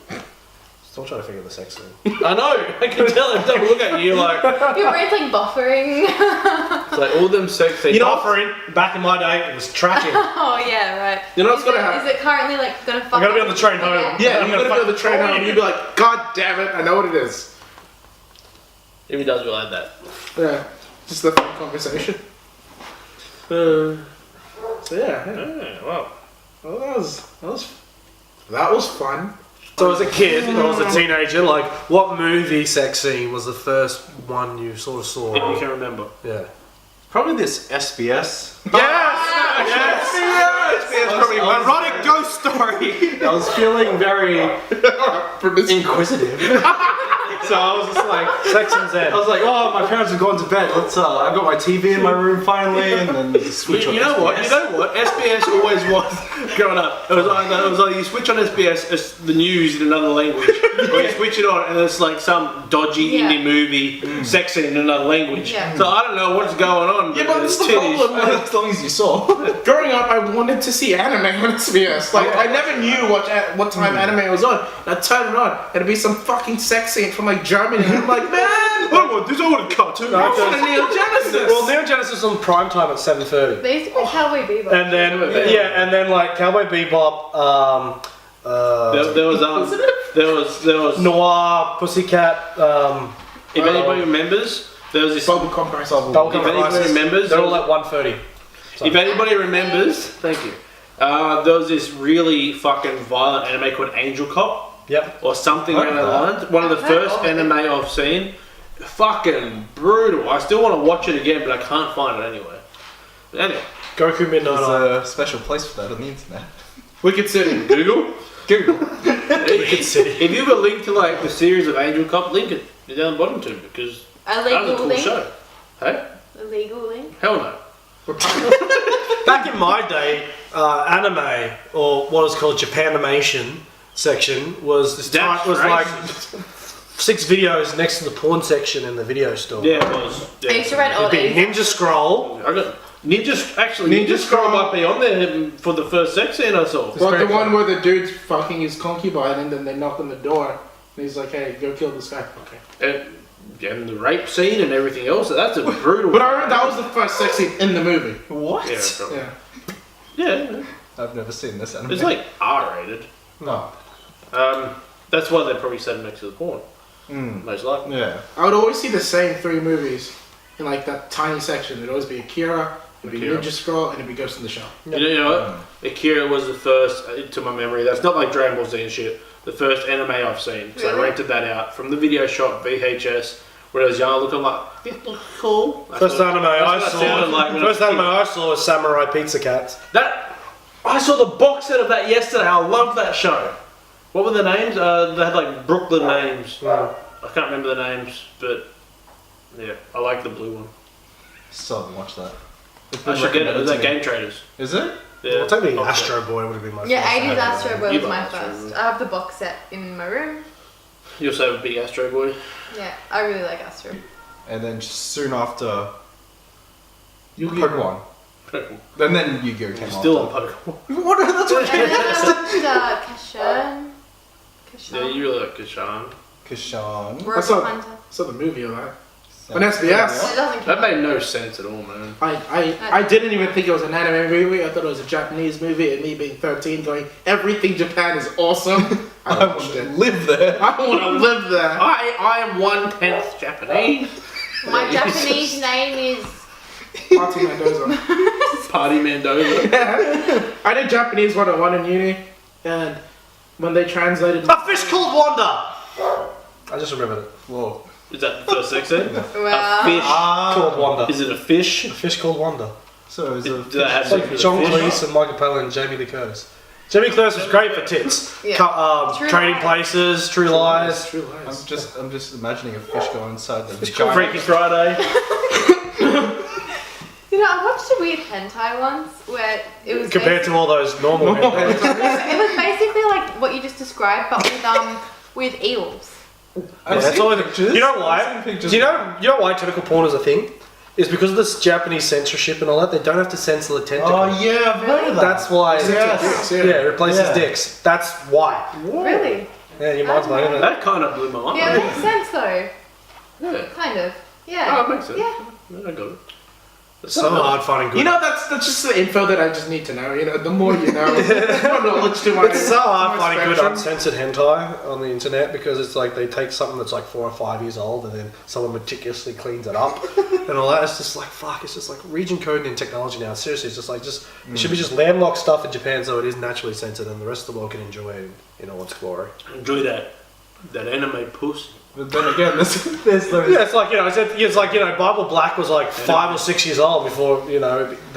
Still trying to figure the sex thing. I know. I can tell. Every time I look at you, like Your brain's like buffering. it's like all them sex things. You know, buffering, back in my day, it was tracking. Oh yeah, right. You know what's Is gonna it- happen? Is it currently like gonna fuck? I'm gonna be up on the train home. again? Yeah, I'm you're gonna gonna be on the fucking train call home you. and you'd be like, God damn it, I know what it is. If he does, we'll add that. Yeah, just the fun conversation. So yeah, Yeah, wow. well, that was fun. So as a kid, or as a teenager, like, what movie sex scene was the first one you sort of saw? If you can remember. Yeah. Probably this SBS. Yes! SBS probably erotic ghost story. I was feeling very From this inquisitive. So I was just like, Sex and I Zen. was like, oh, my parents have gone to bed. Let's. I got my TV in my room finally, and then the switch on You know what? SBS. You know what? SBS always was growing up. It was like you switch on SBS, it's the news in another language, or you switch it on and it's like some dodgy Yeah. indie movie sex scene in another language. Yeah. So I don't know what's going on. Yeah, but there's that's the problem. Like, As long as you saw. growing up, I wanted to see anime on SBS. Like, I never knew what time anime was on. And I'd turn it on, and it'd be some fucking sex scene from like Germany. And I'm like, man, I want this. I want a cartoon. I want a Neo Genesis. Well, Neo Genesis on prime time at 7:30. They used to play Cowboy Bebop. And then and then like Cowboy Bebop, There was. Noir, Pussycat, If anybody remembers, there was this. Bubblegum Crisis. Bubblegum If anybody Crisis. remembers, They're all at 1:30. If anybody remembers, thank you. There was this really fucking violent anime called Angel Cop. Yep. Or something along the lines. One of the I've heard first of it. anime I've seen. Fucking brutal. I still want to watch it again, but I can't find it anywhere. But anyway, Goku Midnight There's Eye. a special place for that on the internet. Wicked City. Google. Google. Wicked City. If you have a link to like the series of Angel Cop, link it down the bottom too, because A that was a legal cool link. show. Hey, A legal link. hell no. Back in my day, anime, or what is called Japanimation section, was That's like racist. 6 videos next to the porn section in the video store. Yeah, it was. I used to rent It'd old be 80s. Ninja Scroll. I got Ninja Scroll might be on there for the first sex scene I saw. Like very the one where the dude's fucking his concubine, and then they knock on the door, and he's like, "Hey, go kill this guy." Okay. And the rape scene and everything else. That's a brutal. But I remember that was the first sex scene in the movie. What? Yeah, probably. Yeah. Yeah, I've never seen this anime. it's like R-rated. No. That's why they probably said next to the porn. Most likely. Yeah. I would always see the same 3 movies in like that tiny section. It'd always be Akira, it'd be Akira. Ninja Scroll, and it'd be Ghost in the Shell. You know what? Akira was the first, to my memory, that's not like Dragon Ball Z and shit, the first anime I've seen. So I Really? rented that out from the video shop, VHS, when I was young, looking like, this looks cool. First anime I that's what it sounded like saw. when I was First a kid. anime I saw was Samurai Pizza Cats. I saw the box set of that yesterday, I loved that show. What were the names? They had like Brooklyn names. I can't remember the names, but yeah, I like the blue one. Still haven't watched that. It's I been should get it. It was recommended at to me. Game Traders. Is it? Yeah. Well, technically Okay. Astro Boy would have been my Yeah, first 80s anime. Astro Boy You was my like Astro first. Boy. I have the box set in my room. You also have a big Astro Boy. Yeah, I really like Astro. And then soon after, Yu-Gi-Oh! Pokemon. Still And then Yu-Gi-Oh! came on after. Pokemon. What? That's what And then I watched Kashan. Yeah, you really like Kashan. Kashan. I saw, Hunter. saw the movie of that. Sounds On SBS. It doesn't That count. made no sense at all, man. I didn't even think it was an anime movie. I thought it was a Japanese movie, and me being 13 going, everything Japan is awesome. I watched it. Live there. I want to live there. I am 1/10 Japanese. My Japanese name is. Party Mendoza. Party Mendoza. I did Japanese 101 in uni, and when they translated, A fish called Wanda! I just remembered it. Whoa. Is that the first sex scene? A Well, fish. Called Wanda. Is it a fish? A fish called Wanda. So is Do it? that have It's sex like with a John fish? Cleese and Michael Palin and Jamie Lee Curtis. Jamie Lee Curtis was great for tits. Yeah. True Trading Lies. Places, True Lies. True Lies. I'm just imagining a fish going inside the vagina. Freaky Friday. you know, I watched a weird hentai once where it was Compared to all those normal it was basically like what you just described, but with eels. Yeah, that's all I think. You know why? Do you know why tentacle porn is a thing? Is because of this Japanese censorship and all that. They don't have to censor the tentacle. Oh yeah, I've heard of that. That's why. Yes. Yeah, it replaces Yeah. dicks. That's why. Really? Yeah, your mind's blown, isn't it? That kind of blew my mind. Yeah, it makes sense though. Yeah. Kind of. Yeah. Oh, it makes sense. Yeah. I got it. It's so hard finding good. You know, that's just the info that I just need to know. You know, the more you know, the more knowledge to my. It's so hard to my finding good spectrum. uncensored hentai on the internet because it's like they take something that's like 4 or 5 years old and then someone meticulously cleans it up and all that. It's just like fuck. It's just like region coding in technology now. Seriously, it's just like it should be just landlocked stuff in Japan so it is naturally censored and the rest of the world can enjoy it in all its glory. Enjoy that anime pussy. But then again, there's Yeah, it's like it's like Bible Black was like 5 or 6 years old before they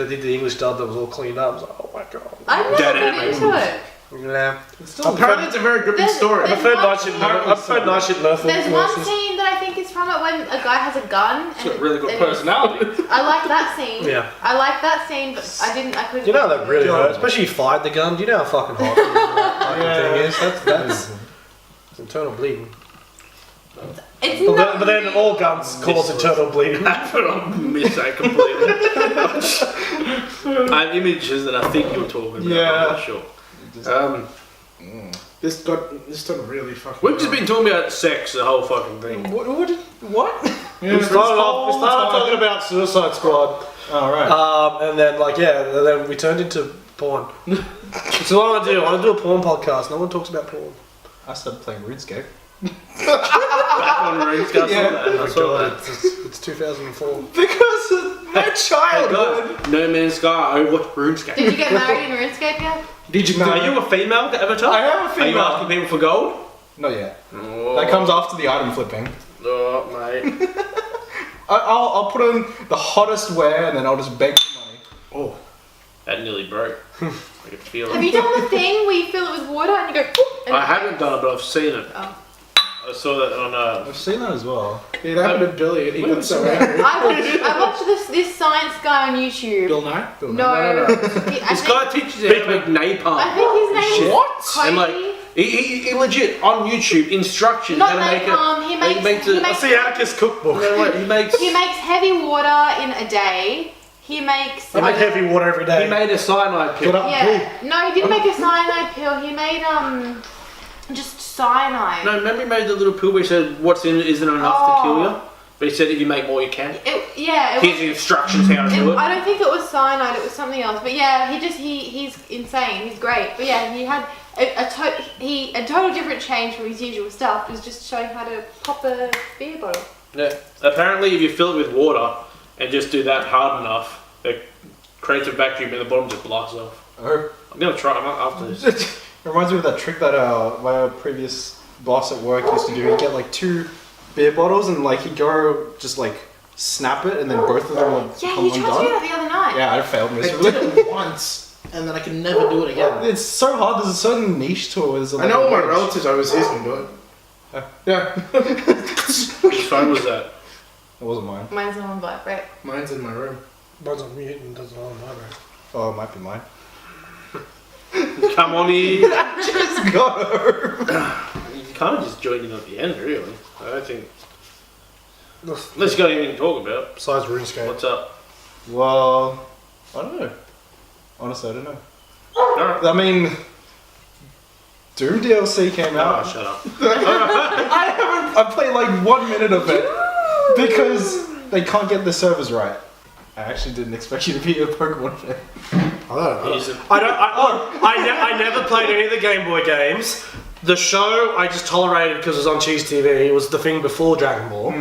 did the English dub that was all cleaned up. I was like, oh my god. I've never Dead been anime into it. Yeah. Apparently, it's a very gripping There's- story. there's I've heard one nice shit. scene- I've heard nice shit. Nerf There's one versus- scene that I think is from it when a guy has a gun. It's And got really good and personality. I like that scene. Yeah. I like that scene, but I couldn't. You know that really hurts, especially if you fired the gun. Do you know how fucking hot that fucking thing is? That's it's internal bleeding. It's But not. then really- all guns cause internal bleeding. But I missed that completely. I have images that I think you're talking about. Yeah. I'm not sure. This done really fucking. We've just been talking about sex the whole fucking thing. What? We started talking about Suicide Squad, All right. and then and then we turned into porn. So what do? I want to do a porn podcast. No one talks about porn. I started playing RuneScape. Back on RuneScape. Yeah. I saw that. It's 2004. Because of my Hey childhood. guys, No Man's Sky. I watched RuneScape. Did you get married in RuneScape yet? Did you? Are you a female avatar? I am a Are you female. asking people for gold? Not yet. Oh, That comes after the item flipping. Oh, mate. I'll put on the hottest wear and then I'll just beg for money. Oh, that nearly broke. I could feel Have it. you done the thing where you fill it with water and you go? "Whoop," and I it- haven't done it, but I've seen it. Oh. I saw that on I've seen that as well. It happened to Billy, and he got so angry. I watched this science guy on YouTube. Bill Nye. No. This guy teaches you how to make napalm. I think his name Shit. is What? And like, Cody. he legit on YouTube instructions Not how to make it. napalm. He makes. He That's the Atticus cookbook. You know what? He makes. He makes heavy water in a day. He makes. I make heavy water every day. He made a cyanide pill. Put up Yeah. No, he didn't make a cyanide pill. He made just cyanide. No, remember he made the little pill where he said what's in it isn't enough to kill you? But he said if you make more, you can. Yeah. Here's the instructions how to do it. I don't think it was cyanide. It was something else. But yeah, he's insane. He's great. But yeah, he had a total different change from his usual stuff. It was just showing how to pop a beer bottle. Yeah. Apparently, if you fill it with water and just do that hard enough, it creates a vacuum and the bottom just blasts off. Oh. I'm gonna try it after this. It reminds me of that trick that my previous boss at work used to do. He'd get like 2 beer bottles and like he'd go just like snap it and then both of them would Yeah, come you tried to do undone. that the other night. Yeah, I failed I miserably. did it once, and then I can never do it again. It's so hard. There's a certain niche to it. I know all my relatives overseas can do it. Yeah, Which phone was that? It wasn't mine. Mine's on vibrate. mine's in my room. Mine's on mute and doesn't on vibrate. Oh, it might be mine. Come on, you Just go. kind of just joined in at the end, really. I don't think. Let's got anything to talk about. Besides RuneScape. What's up? Well, I don't know. Honestly, I don't know. Alright. I mean, Doom DLC came Oh, out. shut up. I played like 1 minute of it because they can't get the servers right. I actually didn't expect you to be a Pokemon fan. He's a- I never played any of the Game Boy games. The show I just tolerated because it was on Cheese TV. It was the thing before Dragon Ball.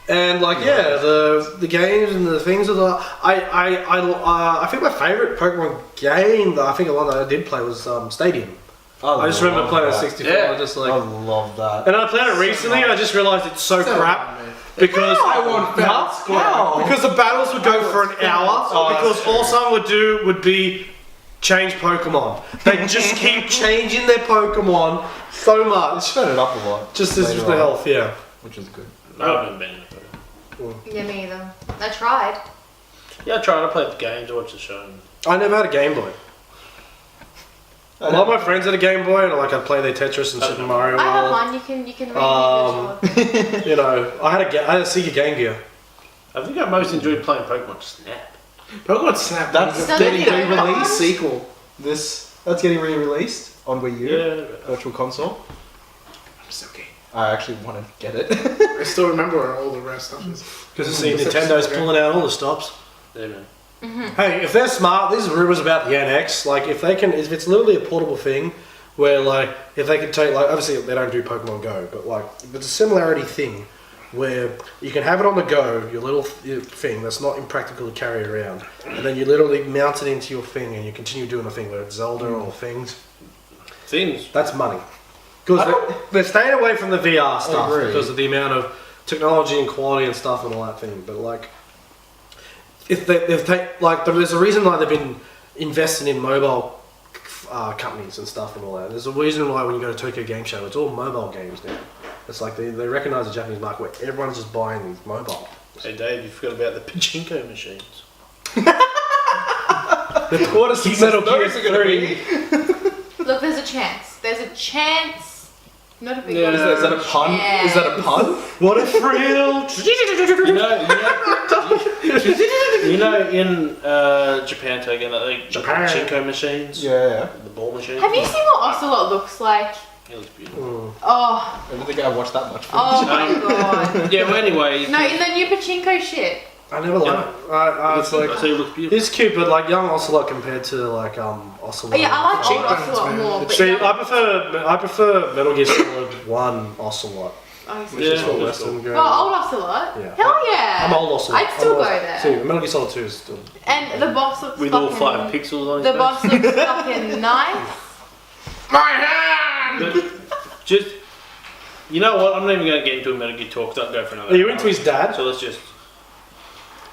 And like the games and the things of the I think my favorite Pokemon game that I think the one that I did play was Stadium. I just remember playing it 64. Yeah. I just I like, love that. and I played it recently. And I just realized it's so crap because I want that squad. How? because the battles would go for an hour. Because all someone would do would be change Pokemon. They just keep changing their Pokemon so It much. sped it up a lot. Just as later the on, health, yeah. which is good. I haven't been in it. Yeah, me either. I tried. Yeah, I tried to play the games, I watched the show. I never had a Game Boy. A lot of my friends had a Game Boy, and like I'd play their Tetris and Super Mario. I have World. one. You can read You know, I had a Sega Game Gear. I think I most enjoyed playing Pokemon Snap. Pokemon Snap. That's Doesn't getting it go re-released. on? sequel. That's getting re-released on Wii U, Yeah. Virtual Console. It's okay. I actually want to get it. I still remember where all the rest stuff is. Because I see Nintendo's pulling out all the stops. Yeah, man. Hey, if they're smart, these rumors about the NX, like if it's literally a portable thing, where like if they can take like obviously they don't do Pokemon Go, but like if it's a similarity thing, where you can have it on the go, your little thing that's not impractical to carry around, and then you literally mount it into your thing and you continue doing the thing, whether it's Zelda or things. Seems. That's money. Because they're staying away from the VR stuff agree. because of the amount of technology and quality and stuff and all that thing. But like, if they've there's a reason why they've been investing in mobile companies and stuff and all that. There's a reason why when you go to Tokyo Game Show, it's all mobile games now. It's like they recognize the Japanese market where everyone's just buying these mobile. Hey Dave, you forgot about the pachinko machines. What a success Metal Gear those are gonna be. 3. Look, there's a chance. There's a chance. Not a big Yeah. one. Is that a pun? Is that a pun? What a thrill! You know, in Japan, taking like the Japan. pachinko machines, Yeah. the ball machines. Have you seen what Ocelot looks like? It looks beautiful. Mm. Oh, I don't think I watched that much. oh my god. Yeah, well, anyway. No, in the new pachinko shit. I never liked it. It's like I say it looks beautiful. it's cute, but like young Ocelot compared to like Ocelot. Oh, yeah, I like old Cheekbones, Ocelot man. more. But See, young- I prefer Metal Gear Solid 1 Ocelot, Oh, he's which Yeah. is for that's Western cool. girl. oh, old Ocelot? Yeah. Hell yeah. I'm old Ocelot. I'd still I'm go old- there. See, Metal Gear Solid 2 is still. And the boss looks With fucking... all 5 pixels on his The face. boss looks fucking nice. But just, you know what? I'm not even going to get into a Metal Gear talk. Don't go for another. Are you into his dad? So let's just.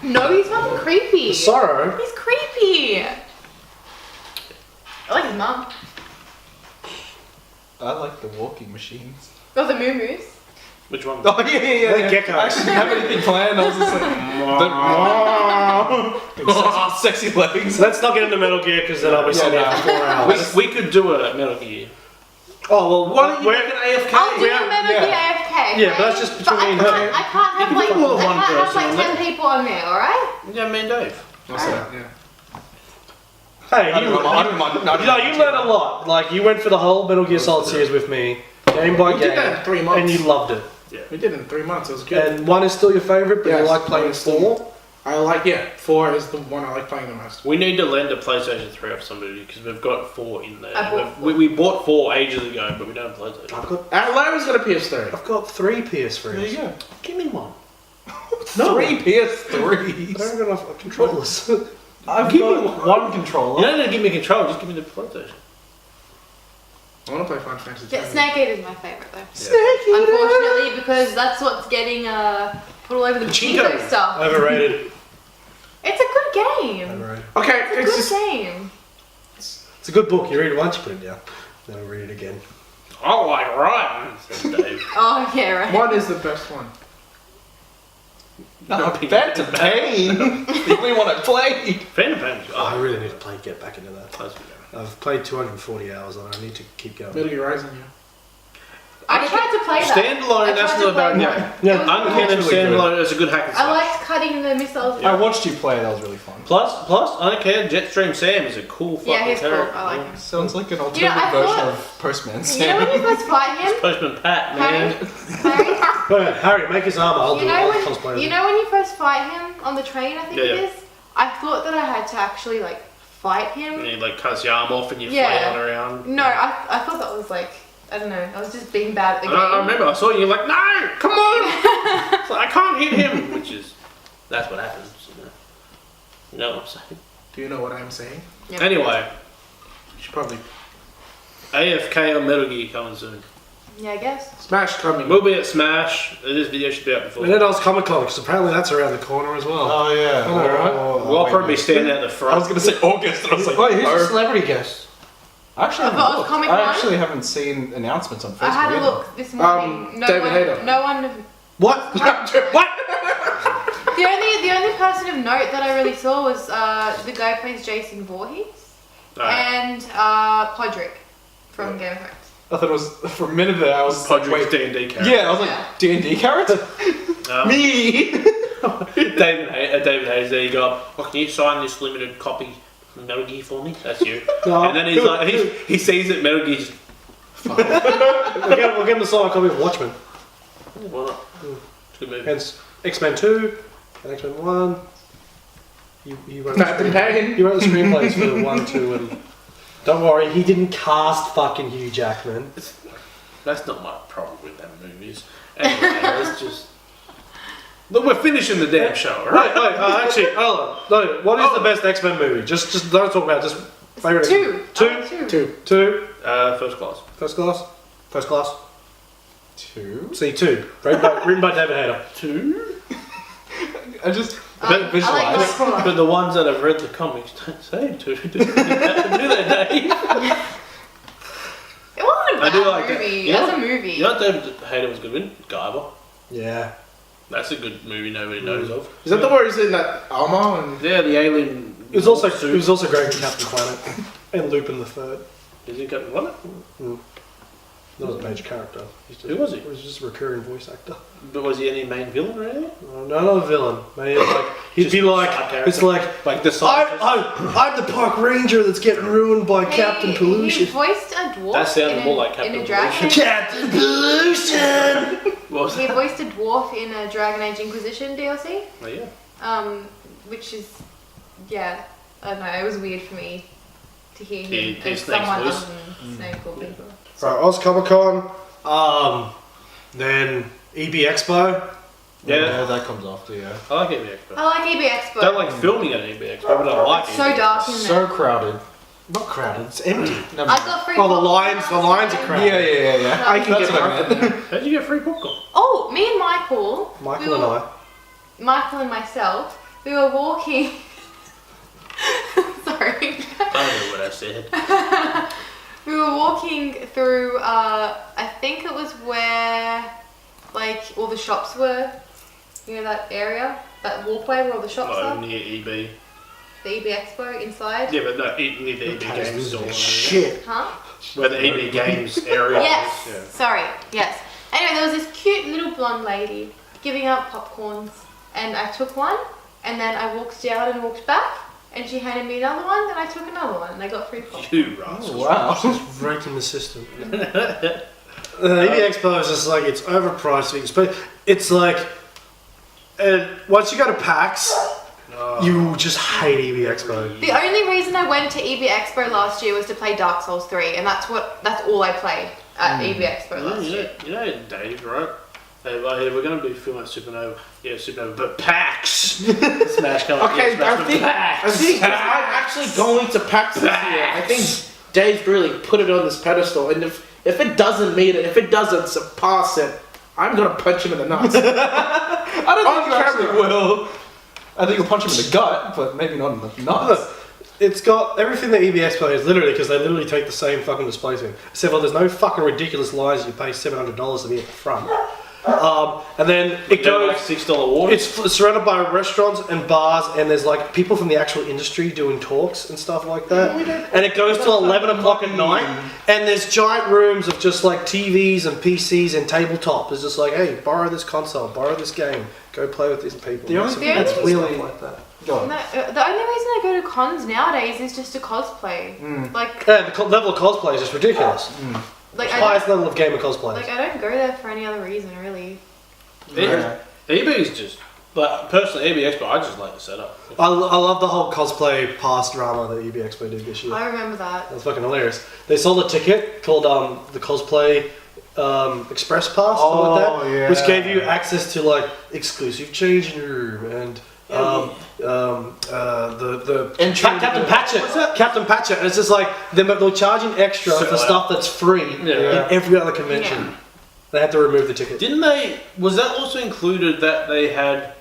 No, he's fucking creepy. Sorrow. He's creepy. I like his mum. I like the walking machines. Oh, the Moo Moos. Which one? Oh yeah. The gecko. I actually didn't have anything planned. I was just like, sexy legs. Let's not get into Metal Gear because then I'll be sitting nah. here for 4 hours. We could do a Metal Gear. Oh well, Why don't you we're- make an AFK? I'll do Yeah, the Metal Gear AFK. Yeah, but that's just But between me and her. I can't have can like put more than one I can't have person like on 10 people on there, alright? Yeah, me and Dave. What's that? Yeah. Hey, I don't know, you learned a lot. Like you went for the whole Metal Gear Solid series with me, game by We game, did that in 3 months. and you loved it. We did it in 3 months. It was good. And 1 is still your favorite, but you Yes, like playing one is still- 4. I like 4 is the one I like playing the most. We need to lend a PlayStation 3 off somebody because we've got 4 in there. I bought We bought 4 ages ago, but we don't have PlayStation. Larry's got a PS3. I've got 3 PS3s. There you go. Give me one. No. 3 I PS3s. don't have enough controllers. I've Give me got one controller. You don't need to give me a controller, just give me the PlayStation. I want to play Final Fantasy. Yeah, Snake Eater's my favourite though. Snake Eater. Unfortunately, because that's what's getting put all over the Pachinko. Pachinko stuff. Overrated. It's a good game. Overrated. Okay, It's a it's good just game. It's a good book. You read it once, you put it down. Then I'll read it again. I like writing, says Dave. Oh yeah, right. one is the best one. No, Phantom Pain. The only one I played. Phantom Pain. Oh, I really need to get back into that. Close me down. I've played 240 hours and I need to keep going. Metal Gear Rising, yeah. I tried to play that. Standalone, I that's tried not to play bad. that. Yeah. It was Uncanny cool. really good. standalone is a good hack and I slash. liked cutting the missiles. I watched you play. That was really fun. Plus, I don't care. Jetstream Sam is a cool fucking Yeah, he's cool. character. I like him. Sounds like an You know, alternative I version thought- of Postman You know Sam. when you first fight him, Postman Pat, Harry? man. Harry? Wait, Harry, make his armor. I'll do You it. know I'll when cosplay you it. know when you first fight him on the train, I think Yeah, it yeah. is. I thought that I had to actually like fight him. And he like cuts your arm off and you're Yeah. flailing around. No, I thought that was like I don't know. I was just being bad at the And game. I remember I saw you, you're like, no, come on! It's like, I can't hit him, which is, that's what happens. You know what I'm saying? Do you know what I'm saying? Yep. Anyway, You should probably AFK on Metal Gear coming soon. Yeah, I guess. Smash coming. We'll be at Smash. This video should be out before. And then I was Comic Con because apparently that's around the corner as well. Oh yeah. Oh, right. We'll probably be standing at the front. I was gonna say August, and I was like, Wait, who's oh. the celebrity guest? I actually I haven't thought it was looked. Comic I Con. actually haven't seen announcements on Facebook. I had a either. look this morning. David Hayter. No one. What? What? The only person of note that I really saw was the guy who plays Jason Voorhees and Podrick from Game of Thrones. I thought it was for a minute there. I was like, Podrick's wait. D&D character. Yeah, I was like D&D character. Me. David Hayes, there you go. Oh, can you sign this limited copy of Metal Gear for me? That's you. No. And then he's like, he sees that Metal Gear just, We'll give him the signed copy of Watchmen. why not? It's a good movie. Hence X-Men 2 and X-Men 1. You wrote Phantom Pain. You wrote the screenplays for 1, 2, and... Don't worry, he didn't cast fucking Hugh Jackman. That's not my problem with them movies. Anyway, let's just... Look, we're finishing the damn show, alright? Wait, actually, hold on. No, what is the best X-Men movie? Just don't talk about it, just favourite Two. X-Men. Two. Two. First class. First class. First class. 2. See, 2. Written by David Hayter. 2? I just I like visualize. Nightcrawler. But the ones that have read the comics don't say 2. Do they, Dave? It wasn't a I bad do like movie. that. You know As a what- movie. You know what David Hayter was good in? Guyver. Yeah. That's a good movie nobody knows of. Is that the one he's in that armor? And Yeah, the alien. It was also great in Captain Planet and Lupin the Third. Is he Captain Planet? That was a major character. Who was he? He was just a recurring voice actor. But was he any main villain or anything? No, not a villain. Maybe like he'd Just be like, side character. it's like Like the scientist? I'm the park ranger that's getting ruined by Captain He Pollution. voiced a dwarf That sounded in more a, like Captain in a Dragon Captain Pollution. What was He that? voiced a dwarf in a Dragon Age Inquisition DLC. Oh, yeah. Which is, yeah, I don't know, it was weird for me to hear him Hear as Snake's someone voice. other than Snake or people. Right, Oz Comic Con. Then EB Expo. Yeah. that comes after, yeah. I like EB Expo. I like EB Expo. I don't like filming at EB Expo, but I like it. So dark in there. So crowded. Not crowded. It's empty. Never I mind. got free Oh, the popcorn lines are last crowded. night. Yeah. I can That's get what I enough in there. How'd you get free popcorn? Oh, me and Michael. Michael and I. Michael and myself. We were walking. Sorry. I don't know what I said. We were walking through. I think it was where, like, all the shops were. You know that area, that walkway where all the shops Oh, are. near EB. The EB Expo inside. Yeah, but no, near the EB Games store. Shit. Huh? Where the EB Games area Yes. is. Yeah. Sorry. Yes. Anyway, there was this cute little blonde lady giving out popcorns, and I took one, and then I walked down and walked back, and she handed me another one, then I took another one, and I got free popcorn. You rascal. Wow. Just right in the system. EB Expo is just like, it's overpriced. But it's like, once you go to PAX, you just hate EB Expo. The only reason I went to EB Expo last year was to play Dark Souls 3, and that's all I played at EB Expo last year. You know Dave, right? Hey, we're going to be filming Supernova. Yeah, Supernova, but PAX! Smash coming. Okay, yeah, Smash I think if I'm actually going to PAX this year. I think Dave really put it on this pedestal, and if it doesn't meet it, if it doesn't surpass it, I'm gonna punch him in the nuts. I don't think you actually will. I think you'll punch him in the gut, but maybe not in the nuts. Look, it's got everything that EB Expo is, literally, because they literally take the same fucking display thing. Except for there's no fucking ridiculous lines you pay $700 to be at the front. And then it Go like goes. $6 water. It's surrounded by restaurants and bars, and there's like people from the actual industry doing talks and stuff like that. And it goes till 11 o'clock at night, and there's giant rooms of just like TVs and PCs and tabletop. It's just like, hey, borrow this console, borrow this game, go play with these people. The only It's thing that's really stuff like that. Go on. No, the only reason I go to cons nowadays is just to cosplay. Like, Yeah, the level of cosplay is just ridiculous. like Highest level of gamer cosplayers. I don't go there for any other reason, really. Yeah. EB's just, but personally, EB Expo, I just like the setup. I love the whole cosplay pass drama that EB Expo did this year. I remember that. That's fucking hilarious. They sold a ticket called the Cosplay Express Pass, something like that, yeah. which gave you access to like exclusive changing room and the Entry Captain to- Patchett. Captain Patchett, and it's just like they're charging extra So, for stuff that's free Yeah. in every other convention. Yeah. They had to remove the ticket. Didn't they? Was that also included that they had?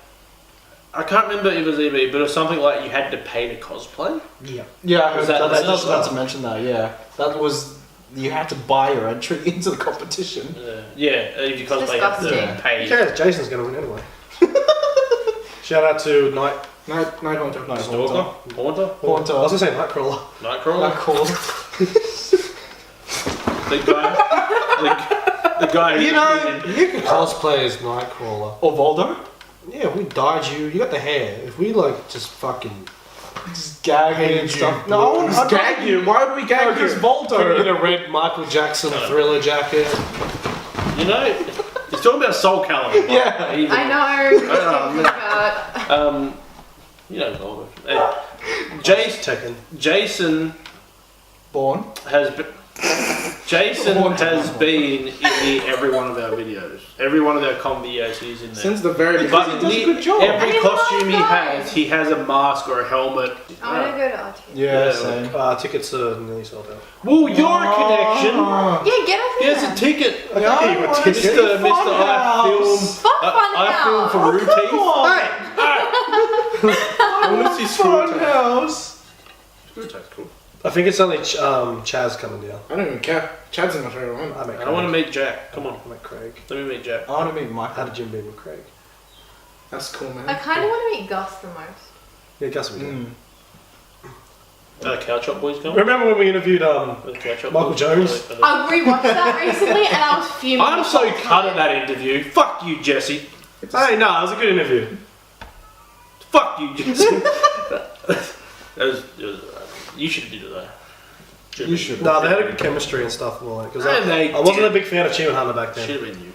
I can't remember if it was EB, but it was something like you had to pay to cosplay. Yeah. Yeah, I heard Was that- that. I was that's- about to mention that. Yeah, that was you had to buy your entry into the competition. Yeah, if you cosplay, you have to disgusting. pay. Yeah, Jason's gonna win anyway. Shout out to Night. Night Hunter. Nice Stalker, Haunter, I was Haunter. gonna say Nightcrawler. Nightcrawler. Not cool. The guy, the guy. You who know, competed. you can cosplay as Nightcrawler. Or Voldo. Yeah, we dyed you. You got the hair. If we like just fucking Just gagging and stuff. No, I want Just gag you. Why would we gag Because you? put in Voldo. a red Michael Jackson Thriller jacket. You know, he's talking about Soul Calibur. Yeah. He- I know. What you're talking about. You know, Volvo. Tekken. Jason Born. has been. Jason has been in every one of our videos. Every one of our com videos, he's in there. Since the very beginning. But He does a good job. every I costume he love has, he has a mask or a helmet. I want to go to RT. Yeah, Yeah, same. Tickets are nearly sold out. Well, you're a connection. Yeah, get us in Here's there. a ticket. Yeah, I you a want ticket. to see Mr. I film. Fuck I film Funhouse. for Rooties. Hey! I want to see Screw Attack. Funhouse. Screw Attack's cool. I think it's only Chaz coming down. I don't even care. Chad's in my favorite one. I met I want to meet Jack. Come on, I met Craig. let me meet Jack. I want to meet I Michael. had a gym meeting with Craig. That's cool, man. I kind of want to meet Gus the most. Yeah, Gus we did. Mm. Cow Chop Boys coming. Remember when we interviewed The Cow Chop Michael Boys? Jones? I rewatched that recently and I was fuming. I'm the so whole cut time. at that interview. Fuck you, Jesse. Hey, no, it was a good interview. Fuck you, Jesse. You should have did it though. You should. No, they had a good chemistry and stuff and all that. Because And they I wasn't did. a big fan of Achievement Hunter back then. Should have been you.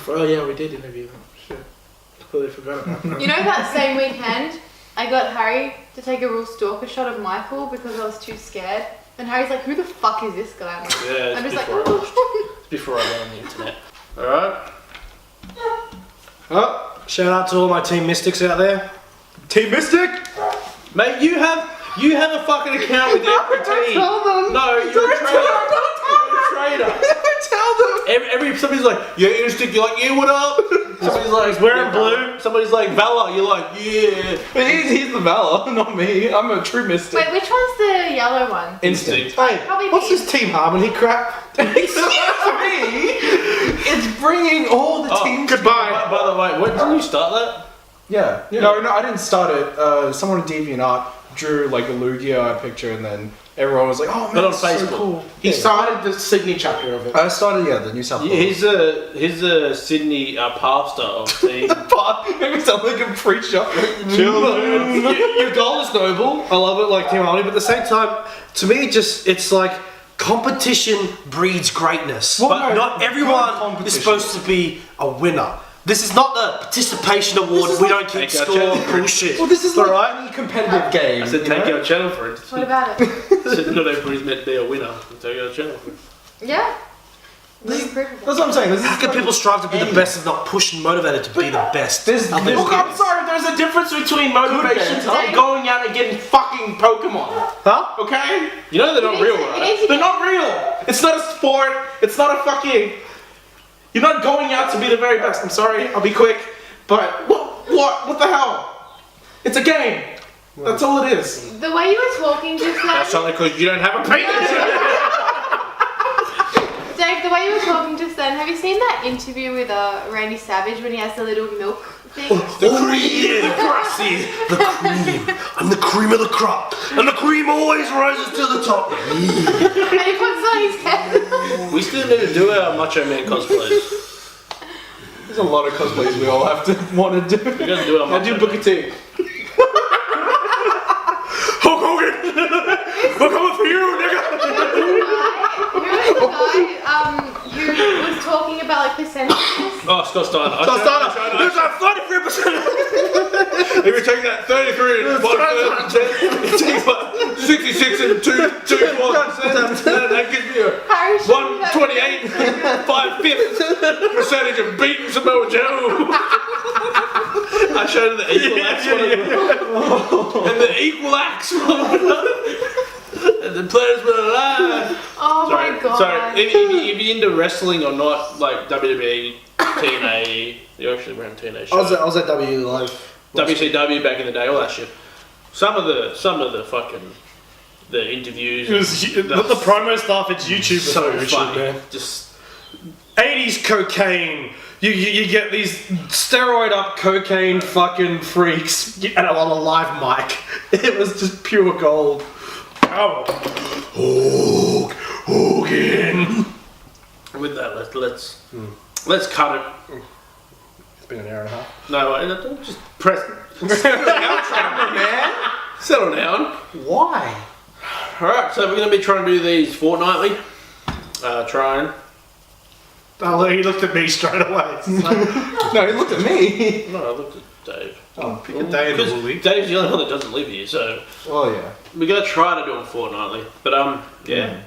Oh yeah, we did interview them. Shit. Completely forgot about that. You know that same weekend, I got Harry to take a real stalker shot of Michael because I was too scared. And Harry's like, who the fuck is this guy? I'm, like, Yeah, it's I'm just like, before I watched. It's before I got on the internet. Alright? Oh, shout out to all my Team Mystics out there. Team Mystic! Mate, you have a fucking account with every team. Tell them. No, you're a traitor. You're a traitor. Tell them. Every somebody's like, yeah, instinct. You're like, yeah, what up? Somebody's like, wearing yeah, blue. Somebody's like, Valor. You're like, yeah. But he's the Valor, not me. I'm a true mystic. wait, which one's the yellow one? Instinct. Hey, Probably what's me. this Team Harmony crap? Excuse me. It's bringing all the Oh, teams. goodbye. By the way, when didn't you start that? Yeah. No, I didn't start it. Someone in DeviantArt drew like a Lugia picture, and then everyone was like, "Oh man, But on that's so Facebook. cool." He Yeah. started the Sydney chapter of it. I started the New South Wales. He's a Sydney pastor of team. Maybe sound like a preacher. Your goal is noble. I love it, like Team Harmony, but at the same time, to me, it's like competition breeds greatness. Well, but no, not good everyone is competition. supposed to be a winner. This is not the participation award. is We like- don't keep Take our score. challenge. Bullshit. Well, this is all like right. any competitive game. I said, you take know? our channel for it. What about it? I said, not everybody's meant to be a winner. Take our channel for it. Yeah. This- Really proof of it. That's what I'm saying. This is How can like people strive to be the any- best and not push and motivated to be the best? There's- Are they there's- okay? I'm sorry, there's a difference between motivation Good, and going out and getting fucking Pokemon. Huh? Okay? You know they're not You real, need to- you right? need to They're get- not real. It's not a sport. It's not a fucking. You're not going out to be the very best. I'm sorry. I'll be quick. But what the hell? It's a game. That's all it is. The way you were talking just now, That's something because you don't have a penis. Dave, the way you were talking just then, have you seen that interview with Randy Savage when he has the little milk thing? Oh yeah, the grassy, the cream. I'm the cream of the crop, and the cream always rises to the top. And he puts it on his head. We still need to do our Macho Man cosplays. There's a lot of cosplays we all have to want to do. We gotta do our I Macho do Booker T. Hulk Hogan, we're coming for you, nigga. Who was the guy who was talking about like percentages? Oh, Scott Steiner. There's a 33%. If you take that 33 and 66 and 2 that gives me a Harry showed me that 128 5/5 percentage of beating Samoa Joe. I showed him the equal axe one and the equal axe one. And the players were alive. Oh my god. Sorry. If you're into wrestling or not, like WWE, TNA, you actually ran TNA show. I was at W Live. WCW back in the day, all that shit. Some of the fucking the interviews. It was the promo stuff. It's YouTube. so YouTube, funny. man. Just 80s cocaine. You get these steroid up cocaine fucking freaks and on a live mic. It was just pure gold. Oh, Hogan. with that, let's cut it. It's been an hour and a half. No, don't just press. Settle down. Why? All right, so we're going to be trying to do these fortnightly. Trying. Oh, he looked at me straight away. It's like, No, he looked at me. No, I looked at Dave. Oh, pick a day in the Because movie. Dave's the only one that doesn't live here, so oh yeah. we're going to try to do them fortnightly. But yeah.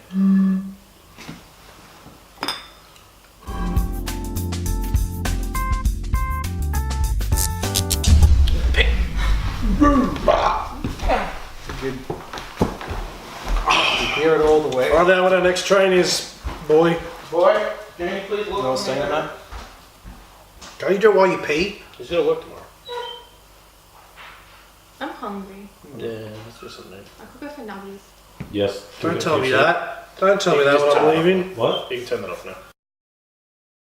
Good. You hear it all the way. Find out what our next train is, boy. Boy, can you please look? No staying at night. Don't you do it while you pee? He's going to work tomorrow. I'm hungry. Yeah, that's just something. I could go for nuggies. Yes. Don't tell me that. Don't tell me that when I'm leaving. What? You can turn that off now.